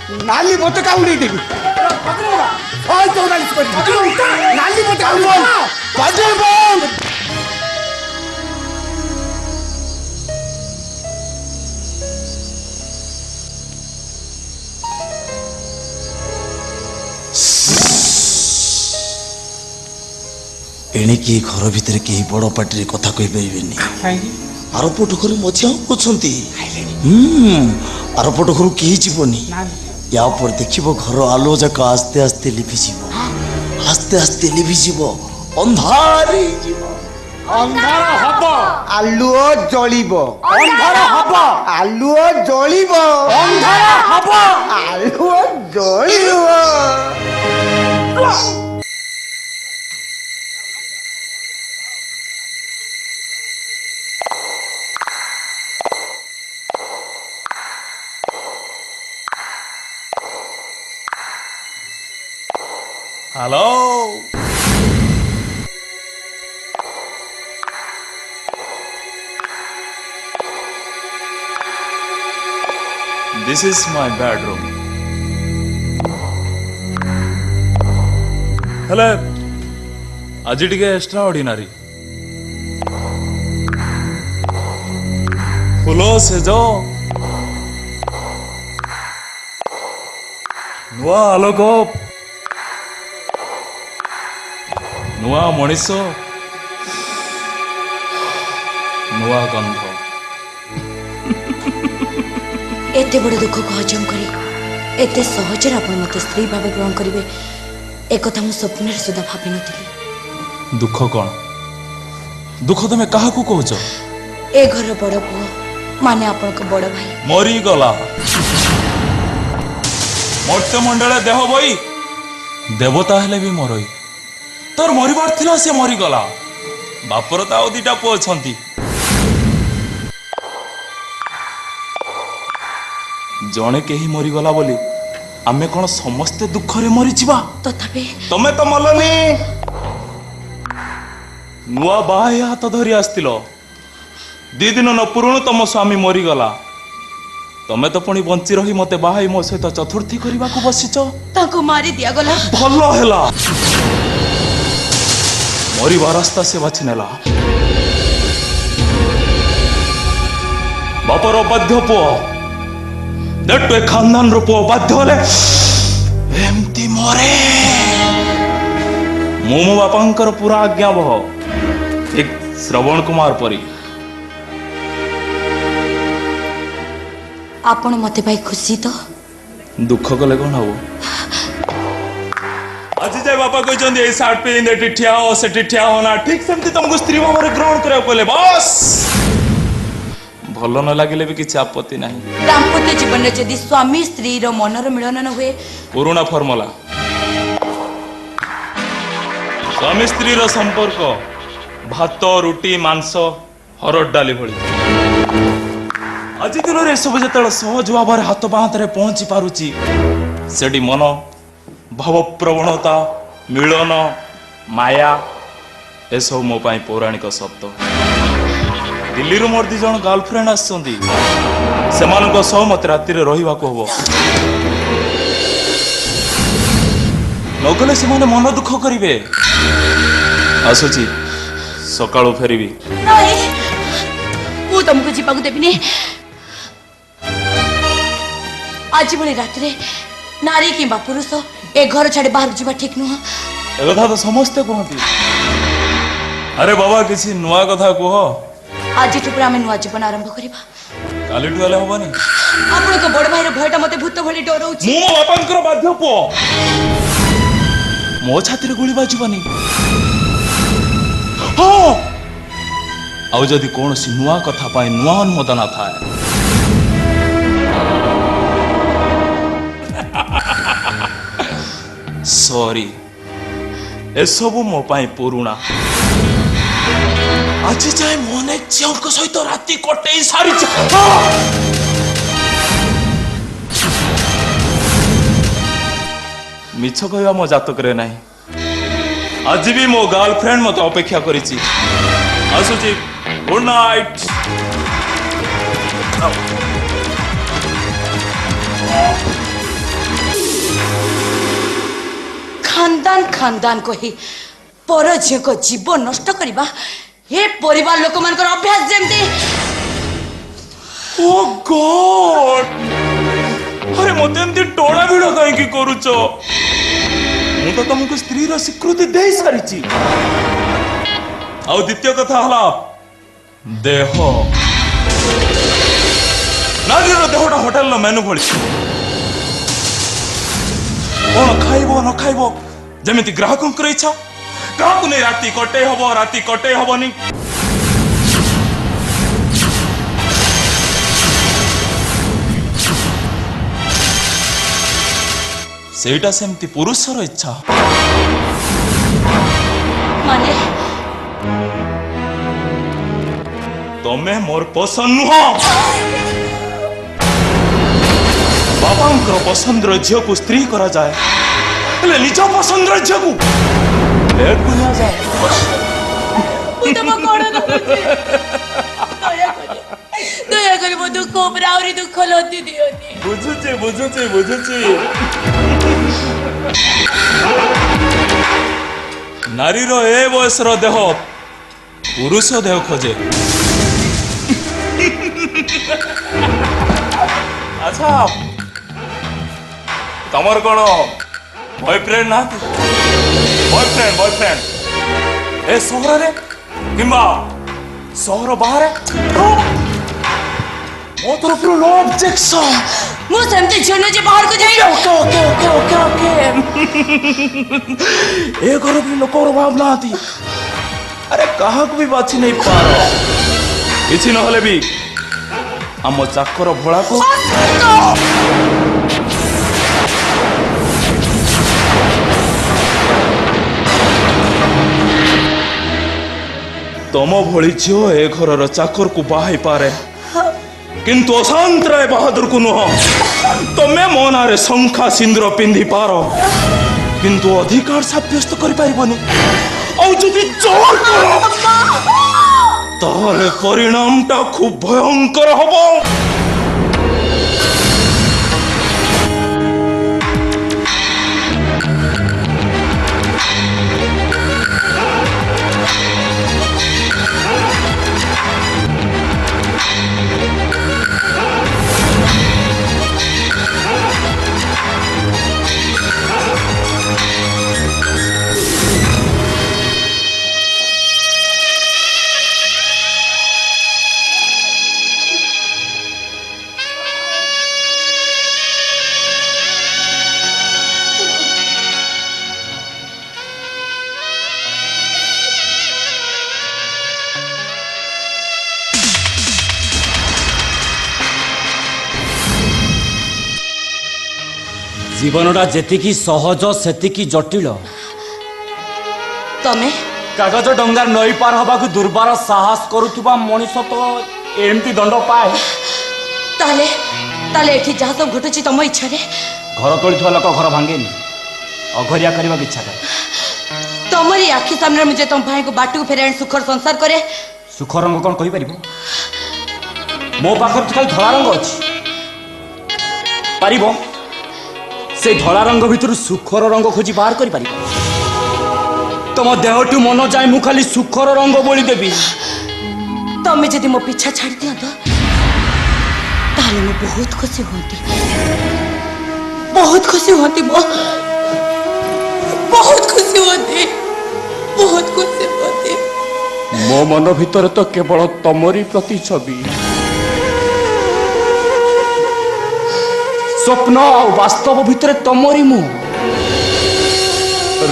नाली पताका उड़े देवी नाली पताका बजे बम एणिकी घर भितर कहीं बड़ पार्टी कथा कही पारे आरपट घर मझिया अच्छी आरपट घर कहीं जीवनी या पर देखिब घर आलो जाक आस्ते आस्ते लिभिजीव आस्ते आस्ते लिभिजीव अंधार अंधार हब आलुओ जलिब अंधार हब आलुओ जलिब अंधार हब आलुओ जलिब hello this is my bedroom hello आज टिके एक्स्ट्रा ऑर्डिनरी फुलो से जो नुआ आलोक नुआ मनीष नुआ गंध एते बड़ दुख को हजम करी एते सहजरे आपण मते स्त्री भाव ग्रहण करेंगे एक कथा मु स्वप्न सुधा भावी नथिली दुख कौन दुख तुम क्या कौच ए घर बड़ पुओ माने आपण को बड़ भाई मरी गला मर्त्यमंडल देह बई देवता हेले भी मरई तोर मरबार थिला से मरीगला बापर तो आउ दीटा पुଅ छंती जणे केही मरीगला बोली आमे कोन समस्त दुख रे मरी जिबा तथापि तमे तो मलनी नुआ बाहे हाथ धरी आस्तिलो दी दिन न पुरुण तम स्वामी मरीगला तमे तो पुणी बंची रही मते बाहाई मो सहित चतुर्थी करने को बसीच ताको मारी दिया गला भल है मरवा रास्ता से बाछि नेला बापर बाध्य पुओ देटु ए खानदान रो पुओ बाध्य होले एमती मरे मो बापांकर पूरा आज्ञा बह एक श्रवण कुमार परी आपण मते भाई खुशी तो दुख कले कौन हम आज जाए बापा कहते ये सार्ट पिंधे ठिया हो से ठिया होना ठीक सेमती तुमको स्त्री भाव में ग्रहण करा कहले बस भल न लगे भी किसी आपत्ति नहीं दाम्पत्य जीवन में यदि स्वामी स्त्री रो मनर मिलन न हुए पुराना फॉर्मूला स्वामी स्त्री रो संपर्क भात रुटी मांस हरड़ डाली भली आज दिन में सब जो सहज भाव हाथ बाहात पहुंची पारुची सेठी मन भाव प्रवणता मिलन माया ए सब मो पाई पौराणिक शब्द दिल्ली रू मोर 2 जन गर्लफ्रेंड आसछंती सेमानको सह मत राति रे रहिबा को हबो नगले से माने मन दुख करिवे आसुची सकाळो फेरिबी नहीं मु तुमको जीवाक देबिनी आज भली रात रे नारी किंबा पुरुष ए घर छाड़ी बाहर जीवा ठीक नुह ए कथा तो समस्ते कहती अरे बाबा किसी नुआ कथा कह आज ठुपुरा आमे नुआ जीवन आरंभ करिबा काली टुआले होबानी आपण को बड़ भाई रो भयटा मते भूत भली डरौची मो बापांकर बाध्य पुओ मो छाती रे गोली बाजिबानी हां आउ जदि कोनसी नुआ कथा पाई नुआ अनुमोदन थाए सॉरी ए सबु मो पाई पुरुणा आज जाए मोने झील सहित राति कटे सारी मिछ कहवा मो जातक रे नहीं आज भी मो गर्लफ्रेंड मत अपेक्षा करिछि आसुची गुड नाइट खानदान कही पर झील को जीवन नष्ट करवा ये परिवार लोक मान अभ्यास जमती। ओ गॉड अरे मते एमती टोड़ा भिड़ कहीं करूच मु तो तुमको स्त्री रो स्वीकृति दे सारी आ द्वितीय कथा हला देह नारी रो देहटा होटल नो मेनू भली कौन खाइबो न खाइबो जमिति ग्राहकंकर इच्छा ग्राहक नहीं राति कटे हबनी सेटा सेमती पुरुषर इच्छा माने तमें मोर पसंद नुह बाबांकर पसंदर झील को स्त्री करा जाए हेले निज पसंदर झील को बेड को निया जाए दया करी मो दुख उपरावरी दुख लदी दियोनी। बुझुची नारीर ए बयसर देह पुरुष देह खोजे अच्छा तमर कौन बॉयफ्रेंड ना बॉयफ्रेंड ए सहर रे किंबा सहर बाहर मो तरफ नो ऑब्जेक्शन मु सेमते झनो जे बाहर को जाई ओके ए घर भी लोक भाव ना आती अरे कहा को भी बाछी नहीं पार किसी नहले भी आम चाकर भोला को तम भली झील ए घर चाकर को बाहाई पारे किंतु अशांत राय बहादुर को नुह तमे मो ना शंखा सिंदूर पिंधि पार किंतु अधिकार साब्यस्त कर पारिबनी और जदि जोर करो ताले परिणामटा खूब भयंकर हबो। जीवनटा जेतिकी सहज सेतिकी जटिल तमे कागज डंगार नई पार हवा दुर्बार साहस करुवा मनीष तो एमती दंड पाए ताले ताले एठी जहाँ सब घटुची तम इच्छा रे घर तोड़ी लोक घर भांगेनी अघरिया करने की इच्छा करे तमरी आखि सामने मुझे तुम भाई को बाटू फेराण सुखर संसार करे सुख रंग कौन कही पार मो पाखर खाली धला रंग अच्छी पारिबो से धला रंग भितर सुखर रंग खोजी बाहर कर पार तुम देहटू मन जाए मु खाली सुखर रंग बोली देवी तमें जदि मो पीछा छाड़ दिया ताले मैं बहुत खुशी होती मो बहुत खुशी होती मो मन भितर तो केवल तमरी प्रति छवि स्वप्न और वास्तव भितर तमरी मुह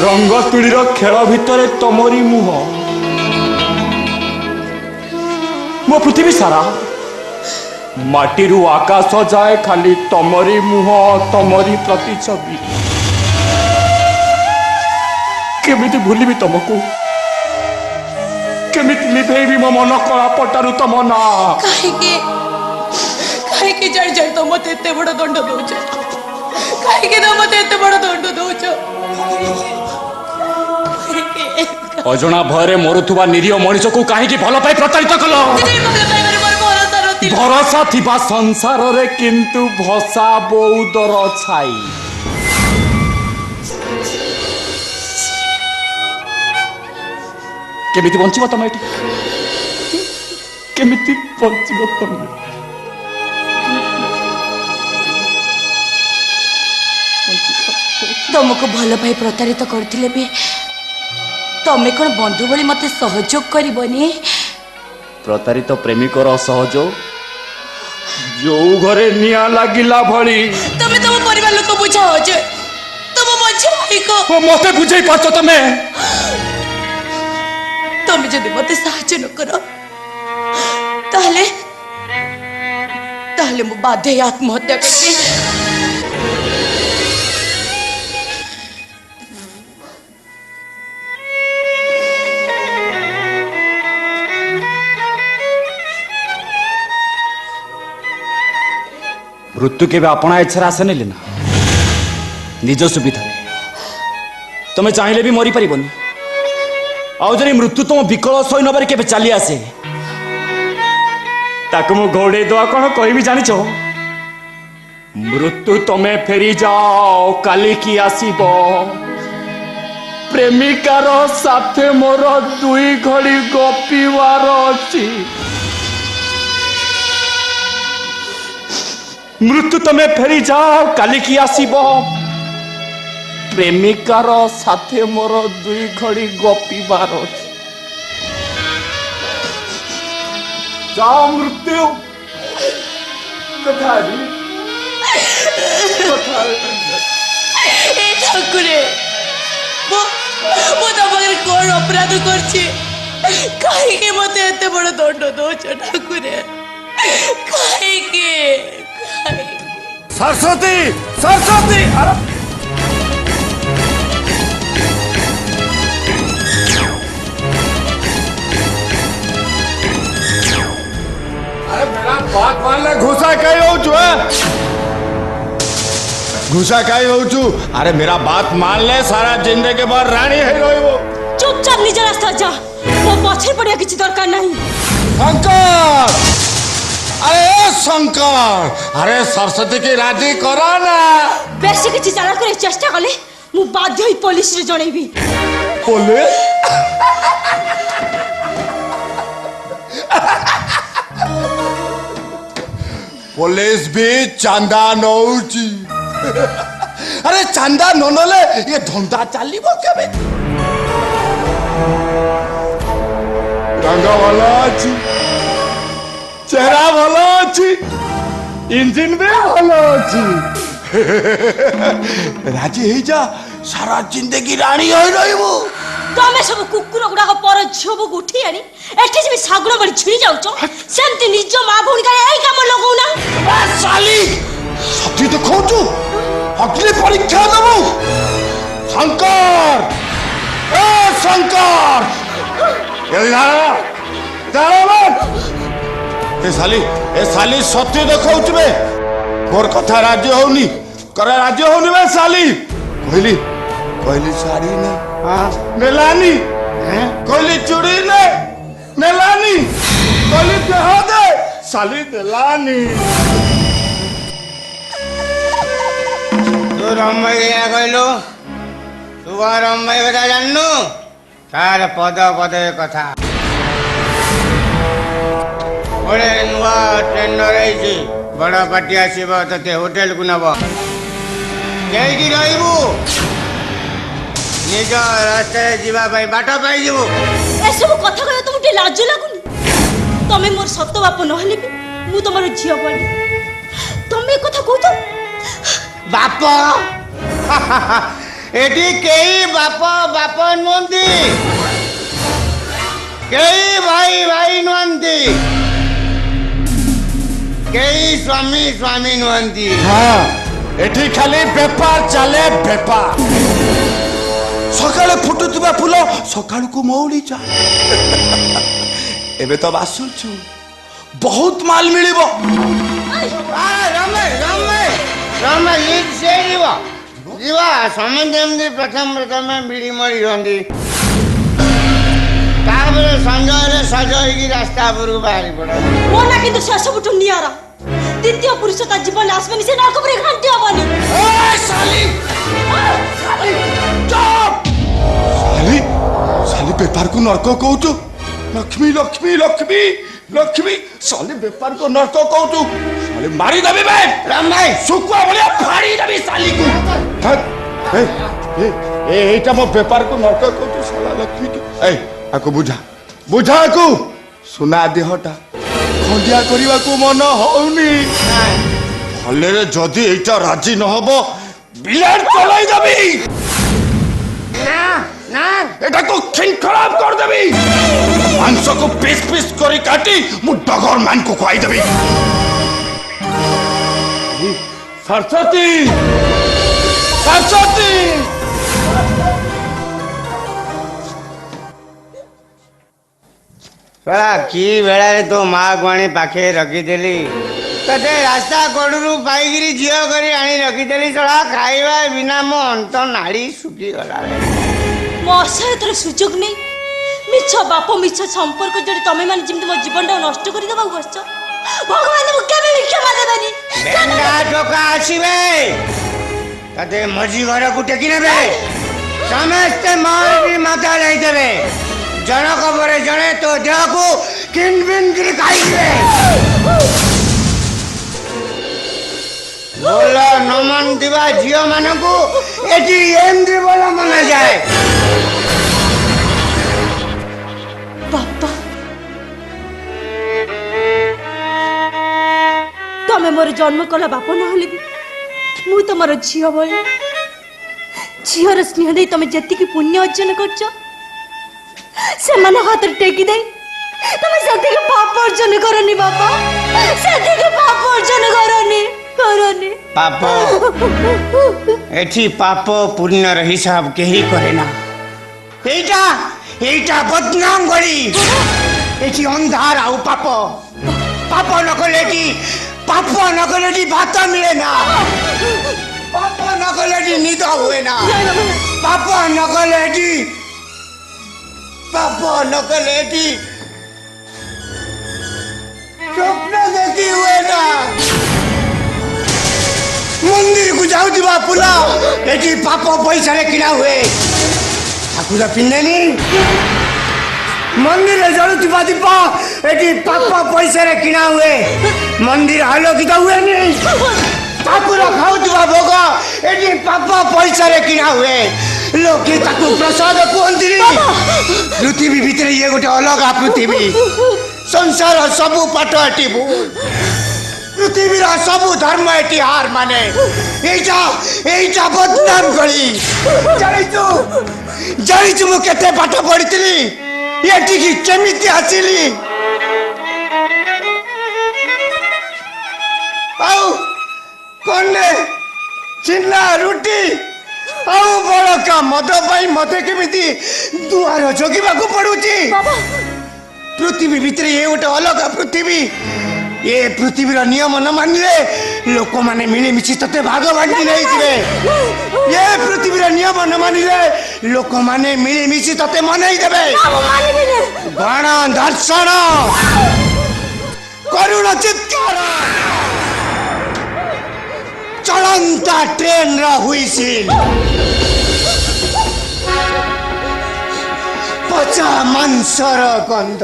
रंग तुलीर खेल भितर तमरी मुह मो पृथ्वी सारा माटी रु आकाश जाए खाली तमरी मुह तमरी प्रतिछवि केमिति भूलिबी तुमको केमिति लिभेबी मो मन कला पटारु तम ना काहे जाई जाई तो मते एते बड़ दंड दउछ काहे ना मते एते बड़ दंड दउछ अजणा भयरे मरुथुवा निरीह मनीष को कहीं भल पाई प्रतारित कल भरोसा थिबा संसार रे किंतु भसा बौदर छाई କେମିତି ବଞ୍ଚିବ ତମେ ଏଠି? କେମିତି ବଞ୍ଚିବ ତମେ? तुमको भल भाई प्रतारित करथिले भी तमे कोन बंधु भली मते सहयोग करबनी? प्रतारित प्रेमिकर असहयोग जो घरे निया लागिला भली तमे तम परिवार लोक बुझाओ जे तम मझे भाई को मते बुझाई पाछ तमे तमे जदि मते सहायता न करो ताहले ताहले मु बाध्य आत्महत्या करबी। मृत्यु केवे अपना इच्छा आसे नेले ना निज सुविधा तमे चाहिले भी मरी परिबनी आउ जरी मृत्यु तुम विकल सही नबार केवे चली आसे ताको मु घोड़े दवा कोन कहबी जानिछो मृत्यु तमे फेरी जाओ काली की आसीबो प्रेमिकार साथे मोर दुई घड़ी गपीवार अछि मृत्यु तमे फेरी जाओ काली की आसीबो प्रेमिकार साथे मोर दुई घड़ी गपीबार अछि जाओ मृत्यु कथारी ए ठाकुरे मो तो मगर कोन अपराध करछि काहे के मते एते बड़ दंड दोछ ठाकुरे काहे के सरस्वती सरस्वती अरे मेरा बात मान ले घुसा कहीं हो चु घुसा कहीं हो चु अरे मेरा बात मान ले सारा जिंदगी भर रानी है रोई वो चुपचाप निज रास्ता जा मो पछे पड़िया किछि दरकार नहीं। शंकर अरे शंकर अरे सरस्वती की राजी करा ना बेसी किछि चाला करे चेष्टा कले मु बाध्य होई पुलिस रे जणैबी। पुलिस पुलिस भी चांदा नौची अरे चांदा ननले ये धंधा चलिबो केबे रंग वाला अछि चेहरा भलो अछि इंजन भी भलो अछि राजी हे जा सारा जिंदगी रानी होई रहबो तमे सब कुकुर गुडा पर झोब उठी आनी एठी जे सागुण बड़ी छिड़ी जाउचो सेंति निज मा भौणी का एई काम लगौ ना ए साली सती तो खोजू अगले परीक्षा देबो शंकर ए शंकर ए ए साली सत्य देखौछ बे मोर कथा राज्य होनी करे राज्य होनी बे साली कहली साड़ी ने हां नेलानी कहली चूड़ी ने नेलानी कहली देह दे साली नेलानी तू रम्मई गया कहलो तू रम्मई कथा जाननु तार पद पद कथा बड़े नुआ टेंडर रही बड़ पार्टी आसब ते होटेल को नब जाइकी रहीबू निज रास्ता जावाई बाट पाई एसबू कथा कह तुमके लाज लगुनि तमे मोर सत बाप नहले भी मु तुमर झियो पड़ी तमे कथा कहतो बाप एटी केही बाप बाप नुहंती केही भाई भाई नुहंती केही स्वामी स्वामी नुहंती हाँ एठी खाली बेपार चले बेपार सकाळे फुटुଥିବା फुल सकाळକୁ मौली जा एबे तो बासुछु बहुत माल मिलिबो रमे रमे रमे लीड से जीवा समझे प्रथम प्रथम बिड़ी मरी रही संजय सज हो रास्ता पर बाहरी पड़ा मोना किंतु से सबुठु नियारा द्वितीय पुरुष ता जीवन आसबनी से नाक पर घंटी हबनी ए साली चुप साली साली बेपार को नर्क कहू लक्ष्मी लक्ष्मी लक्ष्मी लक्ष्मी साले बेपार को नर्क कहू साले मारी देबी बे राम भाई सुकुआ भलिया फाड़ी देबी साली को एटा मो बेपार को नर्क कहू साला लक्ष्मी की आको बुझा बुझा को सुना देहटा खंडिया करबा को मन होउनी भले रे जदी एटा राजी न हबो बिलेट चलाई देबी ना ना এটা তো खराब कर देबी मांस को पीस पीस करी काटी मु डगर मान को खुआई देबी सरस्वती सरस्वती ଶଳା କି ବେଳାରେ ତୋ ମା କୁ ଆଣି ପାଖେ ରଖିଦେଲି ତତେ ରାସ୍ତା କଡ଼ରୁ ପାଇକିରି ଝିଅ କରି ଆଣି ରଖିଦେଲି ଶଳା ଖାଇବା ବିନା ମୋ ଅନ୍ତ ନାଡ଼ି ଶୁଖିଗଲା ମୋ ଅସହାୟତାର ସୁଯୋଗ ନେଇ ମିଛ ବାପ ମିଛ ସମ୍ପର୍କ ଯୋଡ଼ି ତମେ ମାନେ ଯେମିତି ମୋ ଜୀବନଟାକୁ ନଷ୍ଟ କରିଦେବାକୁ ବସିଛ ଭଗବାନ ମୁଁ କେବେ ବି କ୍ଷମା ଦେବେନି ବେଙ୍ଗା ଟୋକା ଆସିବେ ତତେ ମଝି ଘରକୁ ଟେକି ନେବେ ସମସ୍ତେ ମାରି ମାଥା ଦେଇଦେବେ ଜଣକ ପରେ ଜଣେ ତୋ ଦେହକୁ କିନ୍ ବିନ୍ କରି ଖାଇବେ ଭଲ ନ ମାନୁଥିବା ଝିଅ ମାନଙ୍କୁ ଏଠି ଏମିତି ଭଲ ମନାଯାଏ ବାପା ତମେ ମୋର ଜନ୍ମ କଲା ବାପ ନହେଲେ ବି ମୁଁ ତମର ଝିଅ ଭଳି ଝିଅର ସ୍ନେହ ଦେଇ ତମେ ଯେତିକି ପୁଣ୍ୟ ଅର୍ଜନ କରିଛ ସେମାନଙ୍କ ହାତରେ ଟେକି ଦେଇ ତମେ ସେତିକି ପାପ ଅର୍ଜନ କରନି ବାପା ସେତିକି ପାପ ଅର୍ଜନ କରନି କରନି ପାପ ଏଠି ପାପ ପୁଣ୍ୟର ହିସାବ କେହି କରେ ନା ଏଇଟା ଏଇଟା ବଦନାମ ଗଳି ଏଠି ଅନ୍ଧାର ଆଉ ପାପ ପାପ ନ କଲେ ଏଠି ପାପ ନ କଲେ ଏଠି ଭାତ ମିଳେ ନା ପାପ ନ କଲେ ଏଠି ନିଦ ହୁଏ ନା ପାପ ନ କଲେ ଏଠି ପାପ ନ କଲେ ଏଠି ସ୍ୱପ୍ନ ଦେଖି ହୁଏ ନା मंदिर को जाऊथिबा पुला एठी पाप पैसा रे किना हुए ठाकुर पिंदेनी मंदिर रे जळुथिबा दीप एठी पाप पैसा रे किना हुए मंदिर आलोकित हुए नहीं ठाकुर खाउथिबा भोग एठी पाप पैसा रे किना हुए लोके ताकू प्रसाद कोंदी पृथ्वी भीतर ये गोटे अलग पृथ्वी संसार सबु पाठ एठी भूल पृथ्वीर सबु धर्म एटी हार माने एइटा बदनाम गली जानिचु मु केते पाठ पढ़ितली एटी की केमिति आसिली आउ कोने चिन्ना रुटी आउ बड़का मद पाई मते केमिति दुआर जगिबा को पड़ुची पृथ्वी भीतर ये गोटे अलग पृथ्वी ये पृथ्वीर नियम न मानिले लोक माने मिलिमिशि तते भाग बांटी नहीं जिवे ये पृथ्वीर नियम न मानिले लोक माने मिलिमिशि तते मनाई देबे गण दर्शन करुण चित्कार चलंता ट्रेन रा हुईसिल पचा मांसर गंध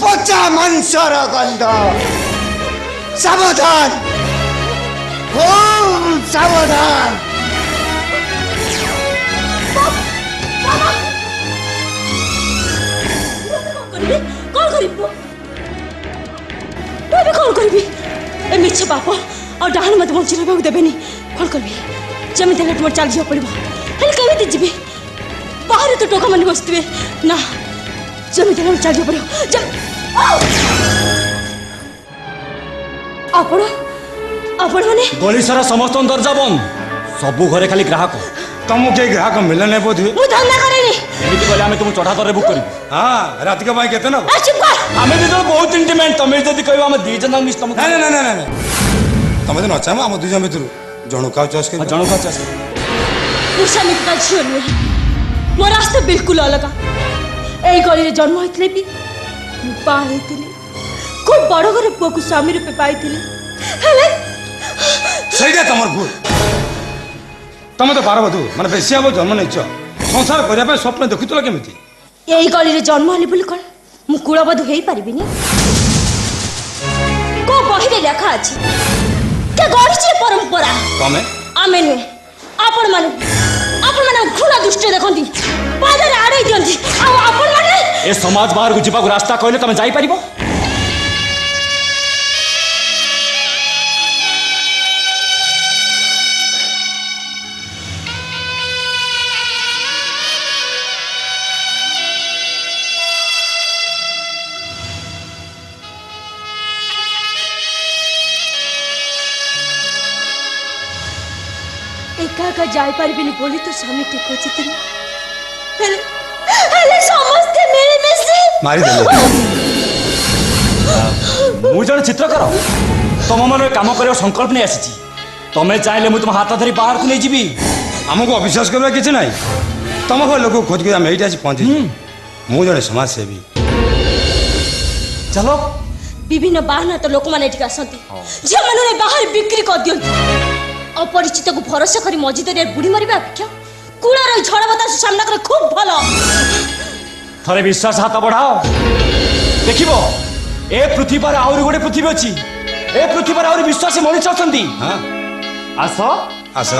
पचा मांसर गंध सावधान ओम सावधान कौन करी ए मिछ बाप और डाहन मत बंची रहबा देबेनी कौन करबी जमी देले तुम चल जियो पड़बा हेल केमिति जिबी बाहर तो टोका मन बसतबे ना जमी देले चल जियो पड़ो जम आपण माने गलीसर समस्त दरजा बंद सबू घरे खाली ग्राहक तुमको के ग्राहक मिलने नहीं बोध मु धंधा करेनी एमिति कहले आमे तुम चढ़ा दरे बुक करिबु हाँ रात के भाई कहते ना चुप कर आमे दिजन बहुत इंटीमेट तमे जदी कहबा हम दी जन मिस तुम नहीं नहीं नहीं नहीं तुम तो नचा आम दुई जन भर जणु का चॉइस कर जणु का चास मुसामी का झियो नुहे मो रास्ता बिल्कुल अलग एई गली रे जन्म होइतले भी पा हेतिले खूब बड़ घर पुआ को स्वामी रूपे पाइतिले हेले सही तुम भूल तुम तो 12 बधु मैंने बेसिया जन्म नहीं ସଂସାର କରିବା ପାଇଁ ସ୍ୱପ୍ନ ଦେଖୁଥିଲ କେମିତି? এই গলিরে জন্ম হলি বলি কোন মু কুলবধূ হই পারিবিনি কো বহিরে লেখা আছে কে গড়িছে পরম্পরা ତମେ ଆମେ ନୁହେଁ ଆପଣମାନେ ଘୃଣା ଦୃଷ୍ଟିରେ ଦେଖନ୍ତି ପାଦରେ ଆଡ଼େଇ ଦିଅନ୍ତି ଆଉ ଆପଣମାନେ ଏ ସମାଜ ବାହାରକୁ ଯିବାକୁ ରାସ୍ତା କହିଲେ ତମେ ଯାଇପାରିବ? ଏକା ଏକା ଯାଇପାରିବିନି ବୋଲି ତ ସ୍ୱାମୀଟି ଖୋଜିଥିଲି ହେଲେ ସମସ୍ତେ ମିଳିମିଶି ମାରିଦେଲେ। ମୁଁ ଜଣେ ଚିତ୍ରକାର ତମ ମନରେ କାମ କରିବା ସଂକଳ୍ପ ନେଇ ଆସିଛି। ତମେ ଚାହିଁଲେ ମୁଁ ତୁମ ହାତ ଧରି ବାହାରକୁ ନେଇଯିବି। ଆମକୁ ଅବିଶ୍ୱାସ କରିବା କିଛି ନାହିଁ। ତମ ଘର ଲୋକ ଖୋଜି କରି ଆମେ ଏଇଠି ଆସି ପହଞ୍ଚିଛୁ। ମୁଁ ଜଣେ ସମାଜସେବୀ। ଚାଲ। ବିଭିନ୍ନ ବାହାନା ତ ଲୋକମାନେ ଏଠିକି ଆସନ୍ତି ଝିଅମାନେ ବାହାରେ ବିକ୍ରି କରିଦିଅନ୍ତି। ଅପରିଚିତକୁ ଭରସା କରି ମଝି ଦରିଆରେ ବୁଡ଼ି ମରିବା ଅପେକ୍ଷା କୂଳର ଝଡ଼ ବତାସ ସାମ୍ନା କଲେ ଖୁବ୍ ଭଲ। ଥରେ ବିଶ୍ୱାସ ହାତ ବଢାଅ ଦେଖିବ ଏ ପୃଥିବୀରେ ଆହୁରି ଗୋଟେ ପୃଥିବୀ ଅଛି। ଏ ପୃଥିବୀରେ ଆହୁରି ବିଶ୍ୱାସୀ ମଣିଷ ଅଛନ୍ତି। ହଁ ଆସ ଆସ।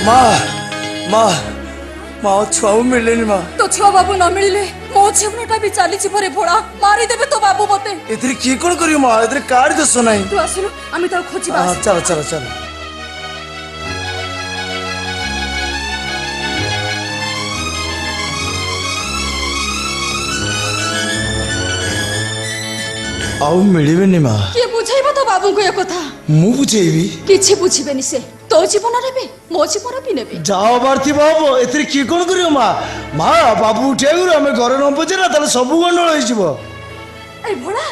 ମା ମା ମା ଛୁଆକୁ ମିଳିଲେନି ମା। তো ছুয়া বাবু না মিলিলে মো জীবনটা বি চালিছি পরে ভোড়া মারি দেবে তো বাবু মতে। এଥିରେ କିଏ କ'ଣ କରିବ ମା? ଏଥିରେ କାହାର ଦୋଷ ନାହିଁ। তু আসলু আমি তার খোঁজিবা। ଚାଲ ଚାଲ ଚାଲ। ଆଉ ମିଳିବେନି ମା। କିଏ ବୁଝାଇବ ତ ବାବୁଙ୍କୁ ଏ କଥା? ମୁଁ ବୁଝେଇବି। କିଛି ବୁଝିବେନି ସେ ତୋ ଜୀବନ ନେବେ ମୋ ଜୀବନ ବି ନେବେ। ଯାଅ ବାର୍ଥି ବାବୁ ଏଥିରେ କିଏ କ'ଣ କରିବ ମା? ମା ବାବୁ ଉଠିବାକୁ ଆମେ ଘରେ ନ ପହଞ୍ଚିଲା ତାହେଲେ ସବୁ ଗଣ୍ଡଗୋଳ ହେଇଯିବ। এই ভোড়া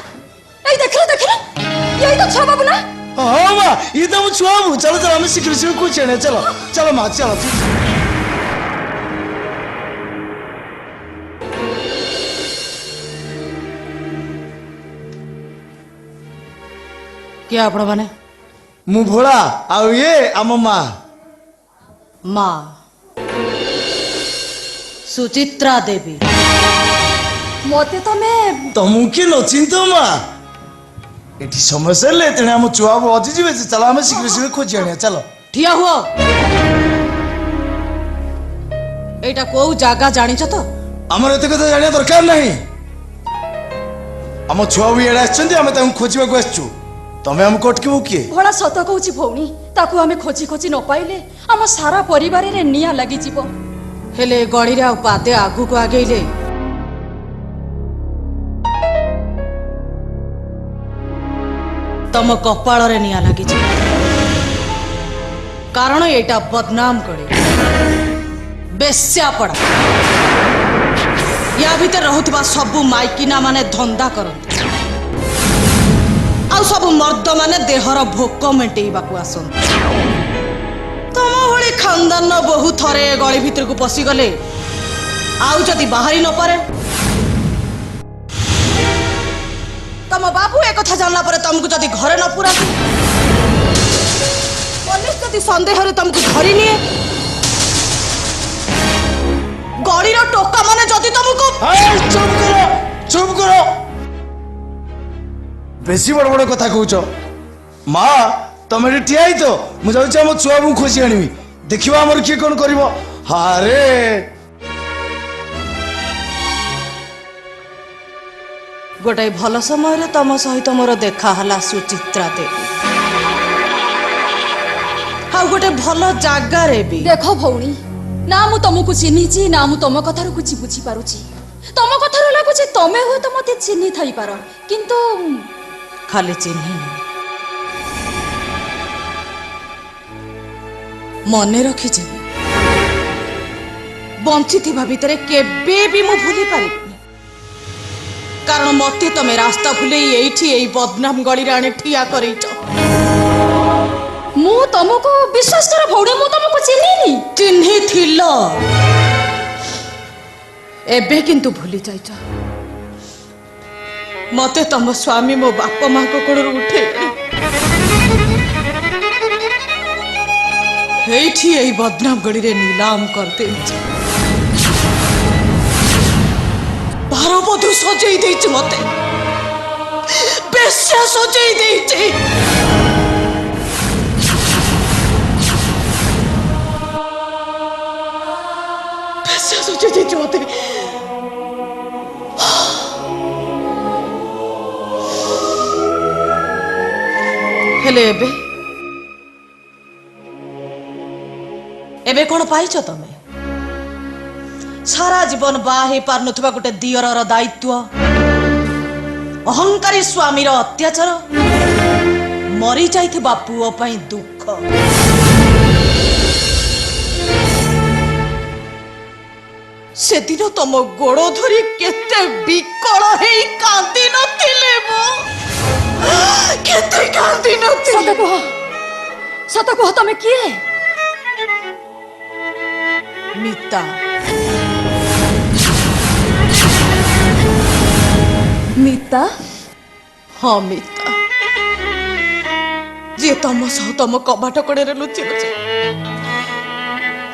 এই ଦେଖିଲ এই তো ছুয়া বাবু না? ହଁ ମା ଇଏ ତ ଆମ ଛୁଆ ବାବୁ। ଚାଲ ଚାଲ ଆମେ ଶୀଘ୍ର ଶୀଘ୍ର କୋଚି ଆଣିବା। ଚାଲ ଚାଲ ମା ଚାଲ। କିଏ ଆପଣ ମାନେ? ମୁଁ ଭୋଳା ଆଉ ଇଏ ଆମ ମା। ମା ସୁଚିତ୍ରା ଦେବୀ। ମତେ ତମେ ତମକୁ କିଏ ନ ଚିହ୍ନିତ ମା? ଏଠି ସମସ୍ୟା ହେଲେ ତେଣୁ ଆମ ଛୁଆ ବାବୁ ହଜିଯିବେ। ଚାଲ ଆମେ ଶୀଘ୍ର ଶୀଘ୍ର ଖୋଜି ଆଣିବା। ଚାଲ ଠିଆ ହୁଅ। এইটা কোউ জায়গা জানিছ তো? ଆମର ଏତେ କଥା ଜାଣିବା ଦରକାର ନାହିଁ। ଆମ ଛୁଆ ବାବୁ ଇଆଡ଼େ ଆସିଛନ୍ତି ଆମେ ତାଙ୍କୁ ଖୋଜିବାକୁ ଆସିଛୁ। ତମେ ଆମକୁ ଅଟକିବ କିଏ? ଭୋଳା ସତ କହୁଛି ଭଉଣୀ ତାକୁ ଆମେ ଖୋଜି ଖୋଜି ନ ପାଇଲେ ଆମ ସାରା ପରିବାରରେ ନିଆଁ ଲାଗିଯିବ। ହେଲେ ଗଳିରେ ଆଉ ପାଦେ ଆଗକୁ ଆଗେଇଲେ ତମ କପାଳରେ ନିଆଁ ଲାଗିଯିବ। କାରଣ ଏଇଟା ବଦନାମ ଗଳି ବେଶ୍ୟାପଡ଼ା। ୟା ଭିତରେ ରହୁଥିବା ସବୁ ମାଇକିନା ମାନେ ଧନ୍ଦା କରନ୍ତି ଆଉ ସବୁ ମର୍ଦ୍ଦ ମାନେ ଦେହର ଭୋକ ମେଣ୍ଟେଇବାକୁ ଆସନ୍ତି। ତମ ଭଳି ଖାନଦାନ ବହୁ ଥରେ ଗଳି ଭିତରକୁ ପଶିଗଲେ ଆଉ ଯଦି ବାହାରି ନ ପାରେ ତମ ବାବୁ ଏ କଥା ଜାଣିଲା ପରେ ତମକୁ ଯଦି ଘରେ ନ ପୁରାନ୍ତି ପୋଲିସ ଯଦି ସନ୍ଦେହରେ ତମକୁ ଧରି ନିଏ ଗଳିର ଟୋକା ମାନେ ଯଦି ତମକୁ ଚୁପ କର। ବେଶୀ ବଡ଼ ବଡ଼ କଥା କହୁଛ। ମା ତମେ ଏଠି ଠିଆ ହେଇତ ମୁଁ ଯାଉଛି ଆମ ଛୁଆ ବାବୁଙ୍କୁ ଖୋଜି ଆଣିବି। ଦେଖିବା ଆମର କିଏ କ'ଣ କରିବ। ହାରେ ଗୋଟାଏ ଭଲ ସମୟରେ ତମ ସହିତ ମୋର ଦେଖା ହେଲା ସୁଚିତ୍ରା ଦେବୀ। ଆଉ ଗୋଟେ ଭଲ ଜାଗାରେ ବି। ଦେଖ ଭଉଣୀ ନା ମୁଁ ତମକୁ ଚିହ୍ନିଛି ନା ମୁଁ ତମ କଥାରୁ କିଛି ବୁଝିପାରୁଛି। ତମ କଥାରୁ ଲାଗୁଛି ତମେ ହୁଏତ ମତେ ଚିହ୍ନି ଥାଇପାର କିନ୍ତୁ ଖାଲି ଚିହ୍ନି ମନେ ରଖିଯିବି ବଞ୍ଚିଥିବା ଭିତରେ କେବେ ବି ମୁଁ ଭୁଲି ପାରିବିନି କାରଣ ମତେ ତମେ ରାସ୍ତା ଭୁଲେଇ ଏଇଠି ଏଇ ବଦନାମ ଗଳିରେ ଆଣି ଠିଆ କରେଇଛ ମୁଁ ତମକୁ ବିଶ୍ୱାସ କର ଭଉଣୀ ମୁଁ ତମକୁ ଚିହ୍ନିନି ଚିହ୍ନିଥିଲ ଏବେ କିନ୍ତୁ ଭୁଲି ଯାଇଛ ମତେ ତମ ସ୍ୱାମୀ ମୋ ବାପା ମାଙ୍କ କୋଳରୁ ଉଠେଇଲେଣି ଏଇଠି ଏଇ ବଦନାମ ଗଳିରେ ନିଲାମ କରିଦେଇଛି ଭାରବଧୂ ସଜେଇ ଦେଇଛି ମତେ ବେଶ୍ୟା ସଜେଇ ଦେଇଛି ବେଶ୍ୟା ସଜେଇ ଦେଇଛି ମତେ ହେଲେ ଏବେ କଣ ପାଇଛ ତମେ ସାରା ଜୀବନ ବାହା ହେଇ ପାରୁନଥିବା ଗୋଟେ ଦିଅରର ଦାୟିତ୍ୱ ଅହଙ୍କାରୀ ସ୍ୱାମୀର ଅତ୍ୟାଚାର ମରି ଯାଇଥିବା ପୁଅ ପାଇଁ ଦୁଃଖ ସେଦିନ ତମ ଗୋଡ଼ ଧରି କେତେ ବିକଳ ହେଇ କାନ୍ଦି ନଥିଲେ ମୁଁ କେତେ କାନ୍ଦି ନଥିଲେ ସତ କୁହ ତମେ କିଏ ମିତା ମିତା ହଁ ମିତା ଯିଏ ତମ ସହ ତମ କବାଟ କଡ଼ରେ ଲୁଚି ଲୁଚି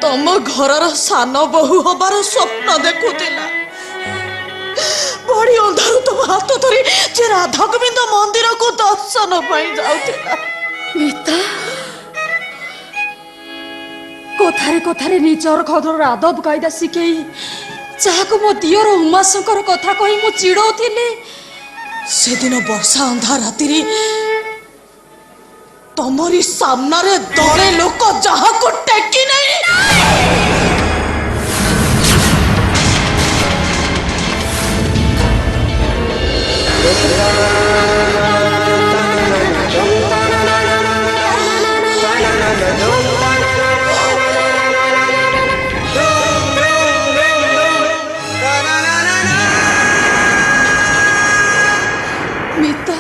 ତମ ଘରର ସାନ ବୋହୂ ହବାର ସ୍ୱପ୍ନ ଦେଖୁଥିଲା ବଢି ଅନ୍ଧାରୁ ତମ ହାତ ଧରି ଯେ ରାଧା ଗୋବିନ୍ଦ ମନ୍ଦିରକୁ ଦର୍ଶନ ପାଇଁ ଯାଉଥିଲା ମିତା କଥାରେ କଥାରେ ନିଜର ଘରର ଆଦବ କାଇଦା ଶିଖେଇ ଯାହାକୁ ମୋ ଦିଅର ଉମାଶଙ୍କର କଥା କହି ମୁଁ ଚିଡ଼ଉଥିଲି ସେଦିନ ବର୍ଷା ଅନ୍ଧାର ରାତିରେ ତମରି ସାମ୍ନାରେ ଦଳେ ଲୋକ ଯାହାକୁ ଟେକି ନେଇ ମିତା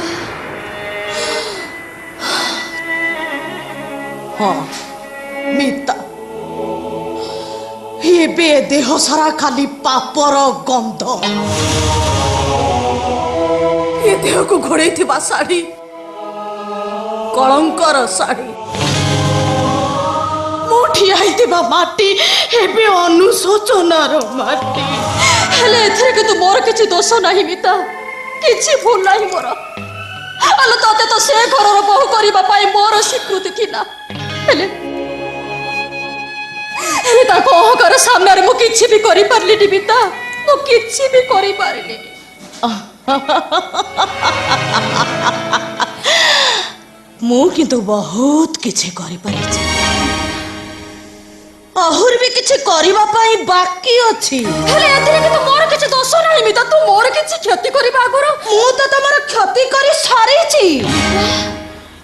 ହଁ ମିତା ଏବେ ଦେହ ସାରା ଖାଲି ପାପର ଗନ୍ଧ ଏ ଦେହକୁ ଘୋଡ଼େଇଥିବା ଶାଢ଼ୀ କଳଙ୍କର ଶାଢ଼ୀ ମୁଁ ଠିଆ ହେଇଥିବା ମାଟି ଏବେ ଅନୁଶୋଚନାର ମାଟି ହେଲେ ଏଥିରେ କିନ୍ତୁ ମୋର କିଛି ଦୋଷ ନାହିଁ ମିତା କିଛି ଭୁଲ ନାହିଁ ମୋର ଆଲୋ ତତେ ତ ସେ ଘରର ବୋହୂ କରିବା ପାଇଁ ମୋର ସ୍ୱୀକୃତି ଥିଲା ହେଲେ ତାଙ୍କ ଅହଙ୍କାର ସାମ୍ନାରେ ମୁଁ କିଛି ବି କରିପାରିଲିନି ମିତା ମୁଁ କିଛି ବି କରିପାରିଲିନି ମୁଁ କିନ୍ତୁ ବହୁତ କିଛି କରିପାରିଛି ଆହୁରି ବି କିଛି କରିବା ପାଇଁ ବାକି ଅଛି ହେଲେ ଏଥିରେ କିନ୍ତୁ ମୋର କିଛି ଦୋଷ ନାହିଁ ମିତା ତୁ ମୋର କିଛି କ୍ଷତି କରିବା ଆଗରୁ ମୁଁ ତ ତମର କ୍ଷତି କରି ସାରିଛି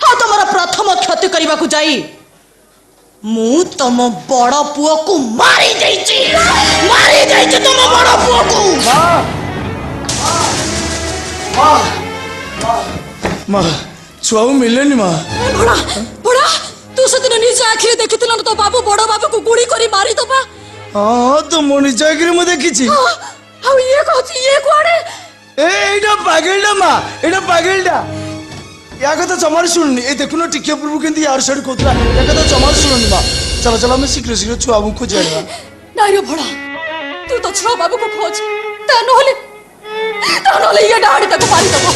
ଆଉ ତମର ପ୍ରଥମ କ୍ଷତି କରିବାକୁ ଯାଇ ମୁଁ ତମ ବଡ଼ ପୁଅକୁ ମାରି ଦେଇଛି ତମ ବଡ଼ ପୁଅକୁ ମା ଛୁଆକୁ ମିଳିଲେନି ମା ବड़ा बड़ा तू सेदिन निज आखिरे देखिथिल न तो बाबू बड़ बाबू को गुड़ी करी मारी दबा ହଁ ତ ମୁଁ ନିଜ ଆଖିରେ ମୁଁ ଦେଖିଛି हाउ ये कहती ये कुआडे ଏଇଟା ପାଗେଲଟା ମା ଏଇଟା ପାଗେଲଟା ୟା କଥା ଜମାରୁ ଶୁଣୁନି ଏ ଦେଖୁନ ଟିକେ ପୂର୍ବରୁ କେମିତି ୟାର ସାଇଡ୍ କହୁଥିଲା ୟା କଥା ଜମାରୁ ଶୁଣୁନି ମା ଚାଲ ଚାଲ ଆମେ ଶୀଘ୍ର ଶୀଘ୍ର ଛୁଆକୁ ଖୋଜି ଆଣିବା नहीं रे बड़ा तू तो छुआ बाबू को खोज ता नहले ये डाड़ी तक मारी दबो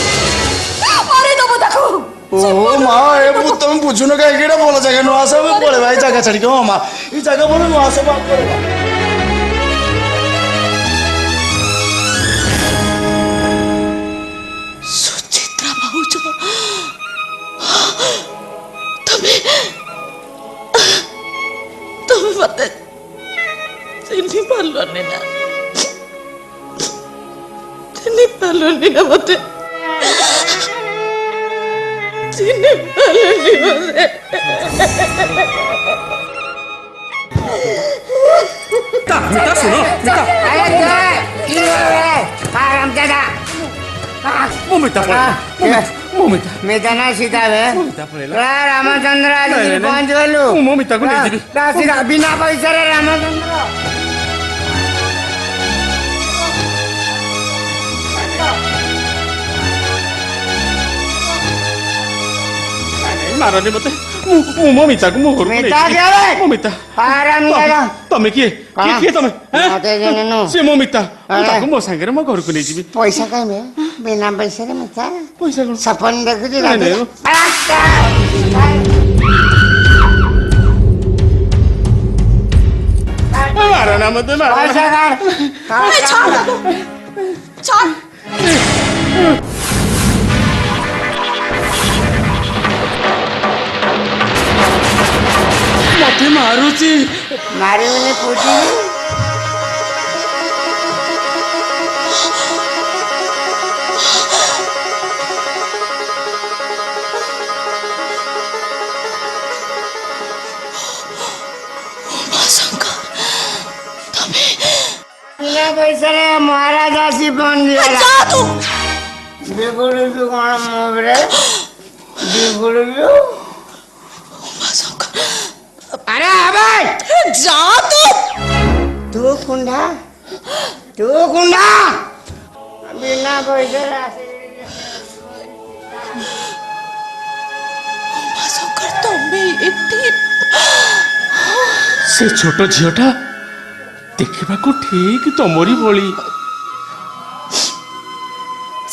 देखो ओ ମା ଏ ତମେ ବୁଝୁନ କାହିଁକି ଏଇଟା ଭଲ ଜାଗା ନୂଆ ଆସ ଆମେ ପଳେଇବା ଏଇ ଜାଗା ଛାଡ଼ିକି ହଁ ମା ଏଇ ଜାଗା ଭଲ ନୂଆ ଆସ ପଳେଇବା ସୁଚିତ୍ରା ଭାଉଜ ତମେ ମତେ ଚିହ୍ନି ପାରିଲନି ନା ଚିହ୍ନି ପାରିଲୁନି ନା ମତେ ଚିହ୍ନି ପାରିଲୁନି ମତେ মিতা শুনো মিতা মো মিতা মো মিতা মেদানা সিধাবে মিতা পড়েলা রামচন্দ্র আজ পৌঁছ গলু মো মিতাକୁ ନେଇଯିବି ସିଧା ବିନା ପଇସାରେ ରାମଚନ୍ଦ୍ର ମାରନି ମତେ ମୁଁ ମୋ ମିତାକୁ ମୋ ଘରକୁ ମିତା ନେଇଯିବି କିଏ ବେ? ମୋ ମିତା ଆରାମ ତମେ କିଏ କିଏ କିଏ ତମେ ମତେ ଜାଣିନୁ ସେ ମୋ ମିତା ମୁଁ ତାକୁ ମୋ ସାଙ୍ଗରେ ମୋ ଘରକୁ ନେଇଯିବି ପଇସା କାଇଁବେ ବିନା ପଇସାରେ ମିତା ପଇସା କଣ ସପନ ଦେଖୁଛି ନାଇଁ, ନାଇଁ। ମାରନା ମତେ ମାରନା ପଇସା କାଢ ଛାଡ ମତେ ମାରୁଛି ମାରିବୁନି ପୁଟି ବିନା ପଇସାରେ ମହାରାଜ ଆସି ପହଞ୍ଚିଗଲା ଯା ତୁ ବିଗୁଡୁଛୁ କଣ ମୋ ଉପରେ ବିଗୁଡୁଛୁ ଆରେ ଭାଇ ଯା ତୁ ତୁ କୁଣ୍ଡା ବିନା ପଇସାରେ ଆସି ଶଙ୍କର ତମେ ଏଠି ସେ ଛୋଟ ଝିଅଟା ଦେଖିବାକୁ ଠିକ ତମରି ଭଳି।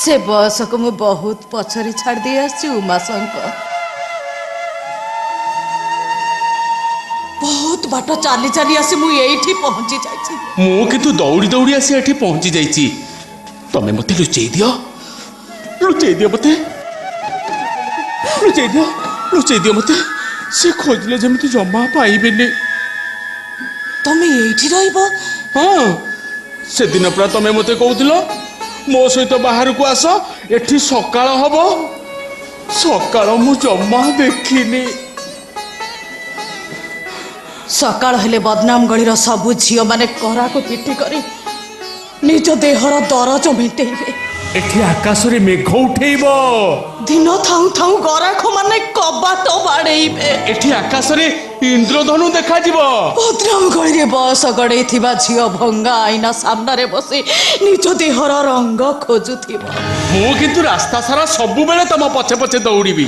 ସେ ବୟସକୁ ମୁଁ ବହୁତ ପଛରେ ଛାଡ଼ି ଦେଇ ଆସିଛି ଉମାଶଙ୍କର ବହୁତ ବାଟ ଚାଲି ଚାଲି ଆସି ମୁଁ ଏଇଠି ପହଞ୍ଚି ଯାଇଛି ମୁଁ କିନ୍ତୁ ଦୌଡ଼ି ଦୌଡ଼ି ଆସି ଏଠି ପହଞ୍ଚି ଯାଇଛି। ତମେ ମତେ ଲୁଚେଇ ଦିଅ ମତେ ଲୁଚେଇ ଦିଅ ମତେ। ସେ ଖୋଜିଲେ ଯେମିତି ଜମା ପାଇବେନି। ତମେ ଏଇଠି ରହିବ ହଁ ସେଦିନ ପୁରା ତମେ ମତେ କହୁଥିଲ ମୋ ସହିତ ବାହାରକୁ ଆସ, ଏଠି ସକାଳ ହବ। ସକାଳ ମୁଁ ଜମା ଦେଖିନି। ସକାଳ ହେଲେ ବଦନାମ ଗଳିର ସବୁ ଝିଅ ମାନେ କରାକୁ ପିଟି କରି ନିଜ ଦେହର ଦରଜ ମେଣ୍ଟେଇବେ। ଏଠି ଆକାଶରେ ମେଘ ଉଠେଇବ। ଦିନ ଥାଉ ଥାଉ ଗରାଖ ମାନେ କବାଟ ବାଡେଇବେ। ଏଠି ଆକାଶରେ ଇନ୍ଦ୍ରଧନୁ ଦେଖାଯିବ। ବଦନାମ ଗଳିରେ ବୟସ ଗଡେଇଥିବା ଝିଅ ଭଙ୍ଗା ଆଇନା ସାମ୍ନାରେ ବସି ନିଜ ଦେହର ରଙ୍ଗ ଖୋଜୁଥିବ। ମୁଁ କିନ୍ତୁ ରାସ୍ତା ସାରା ସବୁବେଳେ ତମ ପଛେ ପଛେ ଦୌଡ଼ିବି।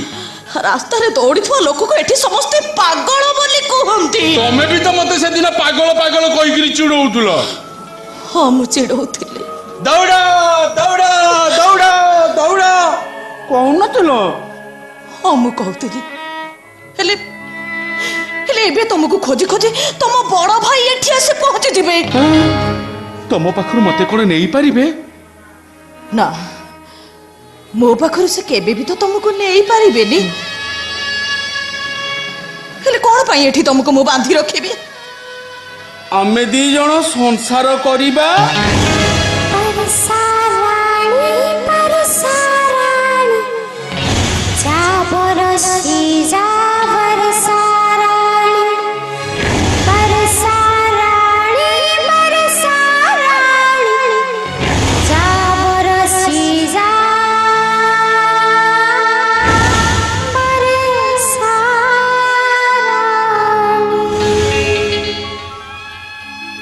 ରାସ୍ତାରେ ଦୌଡିଥିବା ଲୋକକୁ ଏଠି ସମସ୍ତେ ପାଗଳ ବୋଲି କୁହନ୍ତି। ତମେ ବି ତ ମତେ ସେଦିନ ପାଗଳ ପାଗଳ କହିକିରି ଚିଡଉଥିଲ। ହଁ ମୁଁ ଚିଡଉଥିଲି। ଦୌଡ଼ ଦୌଡ଼ ଦୌଡ଼ ଦୌଡ଼ କହୁନଥିଲ। ହଁ ମୁଁ କହୁଥିଲି, ହେଲେ ହେଲେ ଏବେ ତମକୁ ଖୋଜି ଖୋଜି ତମ ବଡ ଭାଇ ଏଠି ଆସି ପହଞ୍ଚିଯିବେ। ତମ ପାଖରୁ ମତେ କଣ ନେଇପାରିବେ? ନା, ମୋ ପାଖରୁ ସେ କେବେ ବି ତ ତମକୁ ନେଇପାରିବେନି। ହେଲେ କଣ ପାଇଁ ଏଠି ତମକୁ ମୁଁ ବାନ୍ଧି ରଖିବି? ଆମେ ଦି ଜଣ ସଂସାର କରିବା।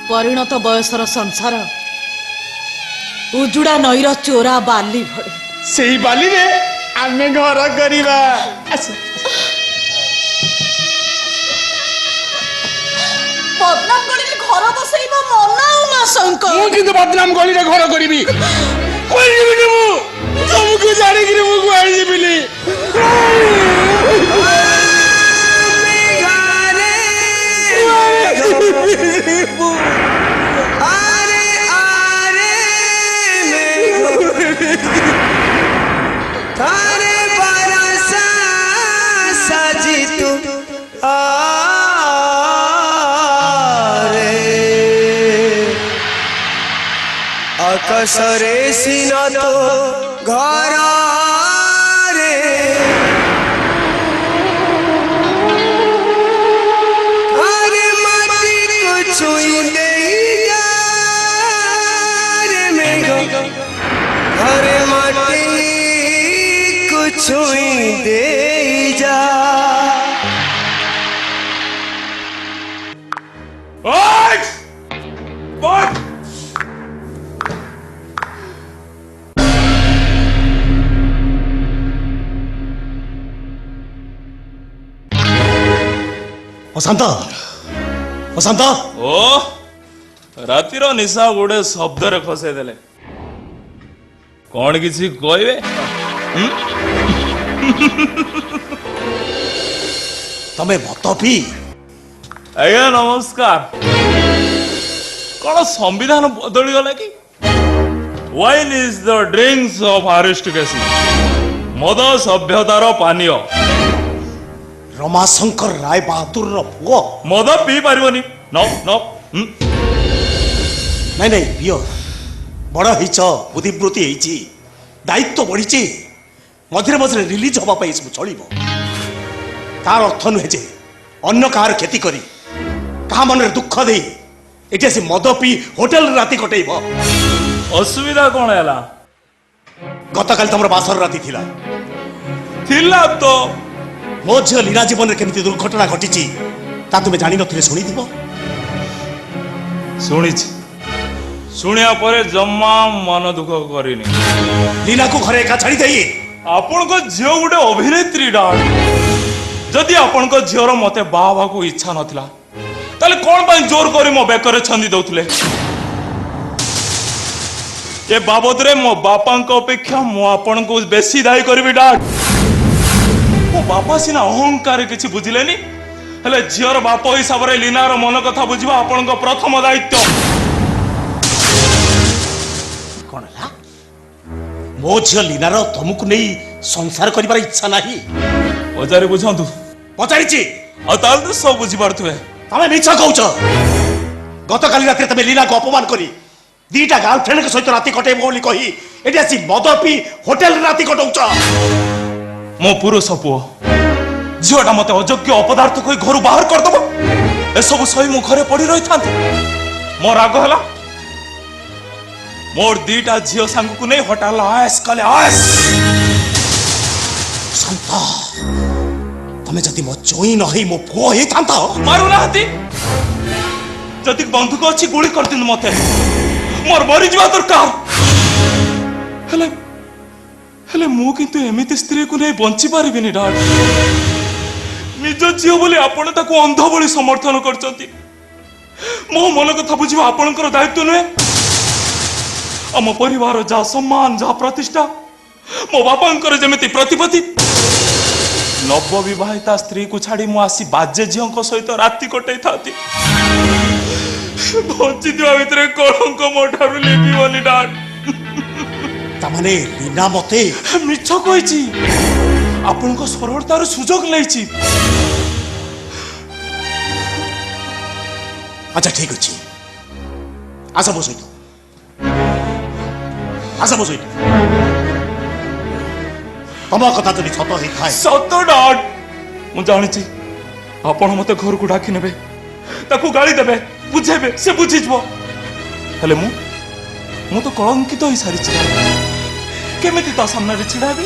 ପରିଣତ ବୟସର ସଂସାର ଉଜୁଡା ନଈର ଚୋରା ବାଲି ଭଳି। ସେଇ ବାଲିରେ ଆମେ ଘର କରିବା। ବଦନାମ ଗଳିରେ ଘର ବସେଇବା ମନା ଉମାଶଙ୍କର। ମୁଁ କିନ୍ତୁ ବଦନାମ ଗଳିରେ ଘର କରିବି। କରିବିନି ମୁଁ। ତମକୁ ଜାଣିକିରି ମୁଁ କୁଆଡେ ଯିବିନି। ଆକାଶରେ ସିନା ତ ଘରରେ ଆରେ ମାଟିକୁ ଛୁଇଁ ଦେଇଯା ରେ ମେଘ ଆରେ ମାଟିକୁ ଛୁଇଁ ଦେଇଯା What? What? ଅଶାନ୍ତ ଅଶାନ୍ତ ଓ ରାତିର ନିଶା ଗୋଟେ ଶବ୍ଦରେ ଖସେଇ ଦେଲେ କଣ କିଛି କହିବେ ତମେ ମତ ପିଇ ଆଜ୍ଞା ନମସ୍କାର କଣ ସମ୍ବିଧାନ ବଦଳିଗଲା କି wine is the drinks of aristocracy ମଦ ସଭ୍ୟତାର ପାନୀୟ ରମାଶଙ୍କର ରାୟ ବାହାଦୁରର ପୁଅ ମଦ ପିଇ ପାରିବନି ନ ନ ନାଇଁ ନାଇଁ ପିଅ ବଡ଼ ହେଇଛ ବୁଦ୍ଧିବୃତ୍ତି ହେଇଛି ଦାୟିତ୍ୱ ବଢ଼ିଛି ମଝିରେ ମଝିରେ ରିଲିଜ ହବା ପାଇଁ ସବୁ ଚଳିବ ତାର ଅର୍ଥ ନୁହେଁ ଯେ ଅନ୍ୟ କାହାର କ୍ଷତି କରି କାହା ମନରେ ଦୁଃଖ ଦେଇ ଏଠି ଆସି ମଦ ପିଇ ହୋଟେଲରେ ରାତି କଟେଇବ ଅସୁବିଧା କଣ ହେଲା ଗତକାଲି ତମର ବାସର ରାତି ଥିଲା ଥିଲା ତ ମୋ ଝିଅ ଲୀନା ଜୀବନରେ କେମିତି ଦୁର୍ଘଟଣା ଘଟିଛି ତା ତୁମେ ଜାଣିନଥିଲେ ଶୁଣିଥିବ ଶୁଣିଛି ଶୁଣିବା ପରେ ଜମା ମନ ଦୁଃଖ କରିନି ଲୀନାକୁ ଘରେ ଏକା ଛାଡ଼ି ଦେଇ ଆପଣଙ୍କ ଝିଅ ଗୋଟେ ଅଭିନେତ୍ରୀ ଡାଡ୍ ଯଦି ଆପଣଙ୍କ ଝିଅର ମତେ ବାହା ହେବାକୁ ଇଚ୍ଛା ନଥିଲା ତାହେଲେ କଣ ପାଇଁ ଜୋର କରି ମୋ ବେକରେ ଛନ୍ଦି ଦଉଥିଲେ ଏ ବାବଦରେ ମୋ ବାପାଙ୍କ ଅପେକ୍ଷା ମୁଁ ଆପଣଙ୍କୁ ବେଶୀ ଦାୟୀ କରିବି ଡାଡ୍ ମୋ ବାପା ସିନା ଅହଙ୍କାର କିଛି ବୁଝିଲେନି ହେଲେ ଝିଅର ବାପ ହିସାବରେ ଲୀନାର ମନ କଥା ବୁଝିବା ଆପଣଙ୍କ ପ୍ରଥମ ଦାୟିତ୍ୱ କଣ ହେଲା ମୋ ଝିଅ ଲୀନାର ତମକୁ ନେଇ ସଂସାର କରିବାର ଇଚ୍ଛା ନାହିଁ ପଚାରି ବୁଝନ୍ତୁ ପଚାରିଛି ଆଉ ତାହେଲେ ତ ସବୁ ବୁଝିପାରୁଥିବେ ତମେ ମିଛ କହୁଛ ଗତକାଲି ରାତିରେ ତମେ ଲୀନାକୁ ଅପମାନ କରି ଦିଟା ଗାର୍ଲଫ୍ରେଣ୍ଡଙ୍କ ସହିତ ରାତି କଟେଇବ ବୋଲି କହି ଏଠି ଆସି ମଦ ପିଇ ହୋଟେଲରେ ରାତି କଟଉଛ ମୋ ପୁରୁଷ ପୁଅ ଝିଅଟା ମତେ ଅଯୋଗ୍ୟ ଅପଦାର୍ଥ କହି ଘରୁ ବାହାର କରିଦବ ଏସବୁ ସହି ମୁଁ ଘରେ ପଡି ରହିଥାନ୍ତି ମୋ ରାଗ ହେଲା ମୋର ଦିଟା ଝିଅ ସାଙ୍ଗକୁ ନେଇ ହୋଟେଲ ଆଏସ୍ କଲେ ଆଏସ୍ ଶାନ୍ତ ତମେ ଯଦି ମୋ ଚୋଇ ନ ହେଇ ମୋ ପୁଅ ହେଇଥାନ୍ତ ମାରୁନାହାନ୍ତି ଯଦି ବନ୍ଧୁକ ଅଛି ଗୁଳି କରିଦିଅନ୍ତୁ ମତେ ମୋର ମରିଯିବା ଦରକାର ହେଲେ ହେଲେ ମୁଁ କିନ୍ତୁ ଏମିତି ସ୍ତ୍ରୀକୁ ନେଇ ବଞ୍ଚି ପାରିବିନି ଡାଡ୍ ନିଜ ଝିଅ ବୋଲି ଆପଣ ତାକୁ ଅନ୍ଧ ଭଳି ସମର୍ଥନ କରିଛନ୍ତି ମୋ ମନ କଥା ବୁଝିବା ଆପଣଙ୍କର ଦାୟିତ୍ୱ ନୁହେଁ ଆମ ପରିବାର ଯାହା ସମ୍ମାନ ଯାହା ପ୍ରତିଷ୍ଠା ମୋ ବାପାଙ୍କର ଯେମିତି ପ୍ରତିପତ୍ତି ନବବିବାହିତା ସ୍ତ୍ରୀକୁ ଛାଡ଼ି ମୁଁ ଆସି ବାଜେ ଝିଅଙ୍କ ସହିତ ରାତି କଟେଇଥାନ୍ତି ବଞ୍ଚିଥିବା ଭିତରେ କଳଙ୍କ ମୋ ଠାରୁ ଲିଭିବନି ଡାଡ୍ ତାମାନେ ଲୀନା ମତେ ମିଛ କହିଛି ଆପଣଙ୍କ ସରଳତାର ସୁଯୋଗ ନେଇଛି ଆଚ୍ଛା ଠିକ ଅଛି ଆସ ମୋ ସହିତ ଆସ ମୋ ସହିତ ତମ କଥା ଯଦି ସତ ହେଇଥାଏ ସତ ଡାଡ୍ ମୁଁ ଜାଣିଛି ଆପଣ ମତେ ଘରକୁ ଡାକି ନେବେ ତାକୁ ଗାଳି ଦେବେ ବୁଝେଇବେ ସେ ବୁଝିଯିବ ହେଲେ ମୁଁ ତ କଳଙ୍କିତ ହେଇସାରିଛି କେମିତି ତା ସାମ୍ନାରେ ଛିଡା ହେବି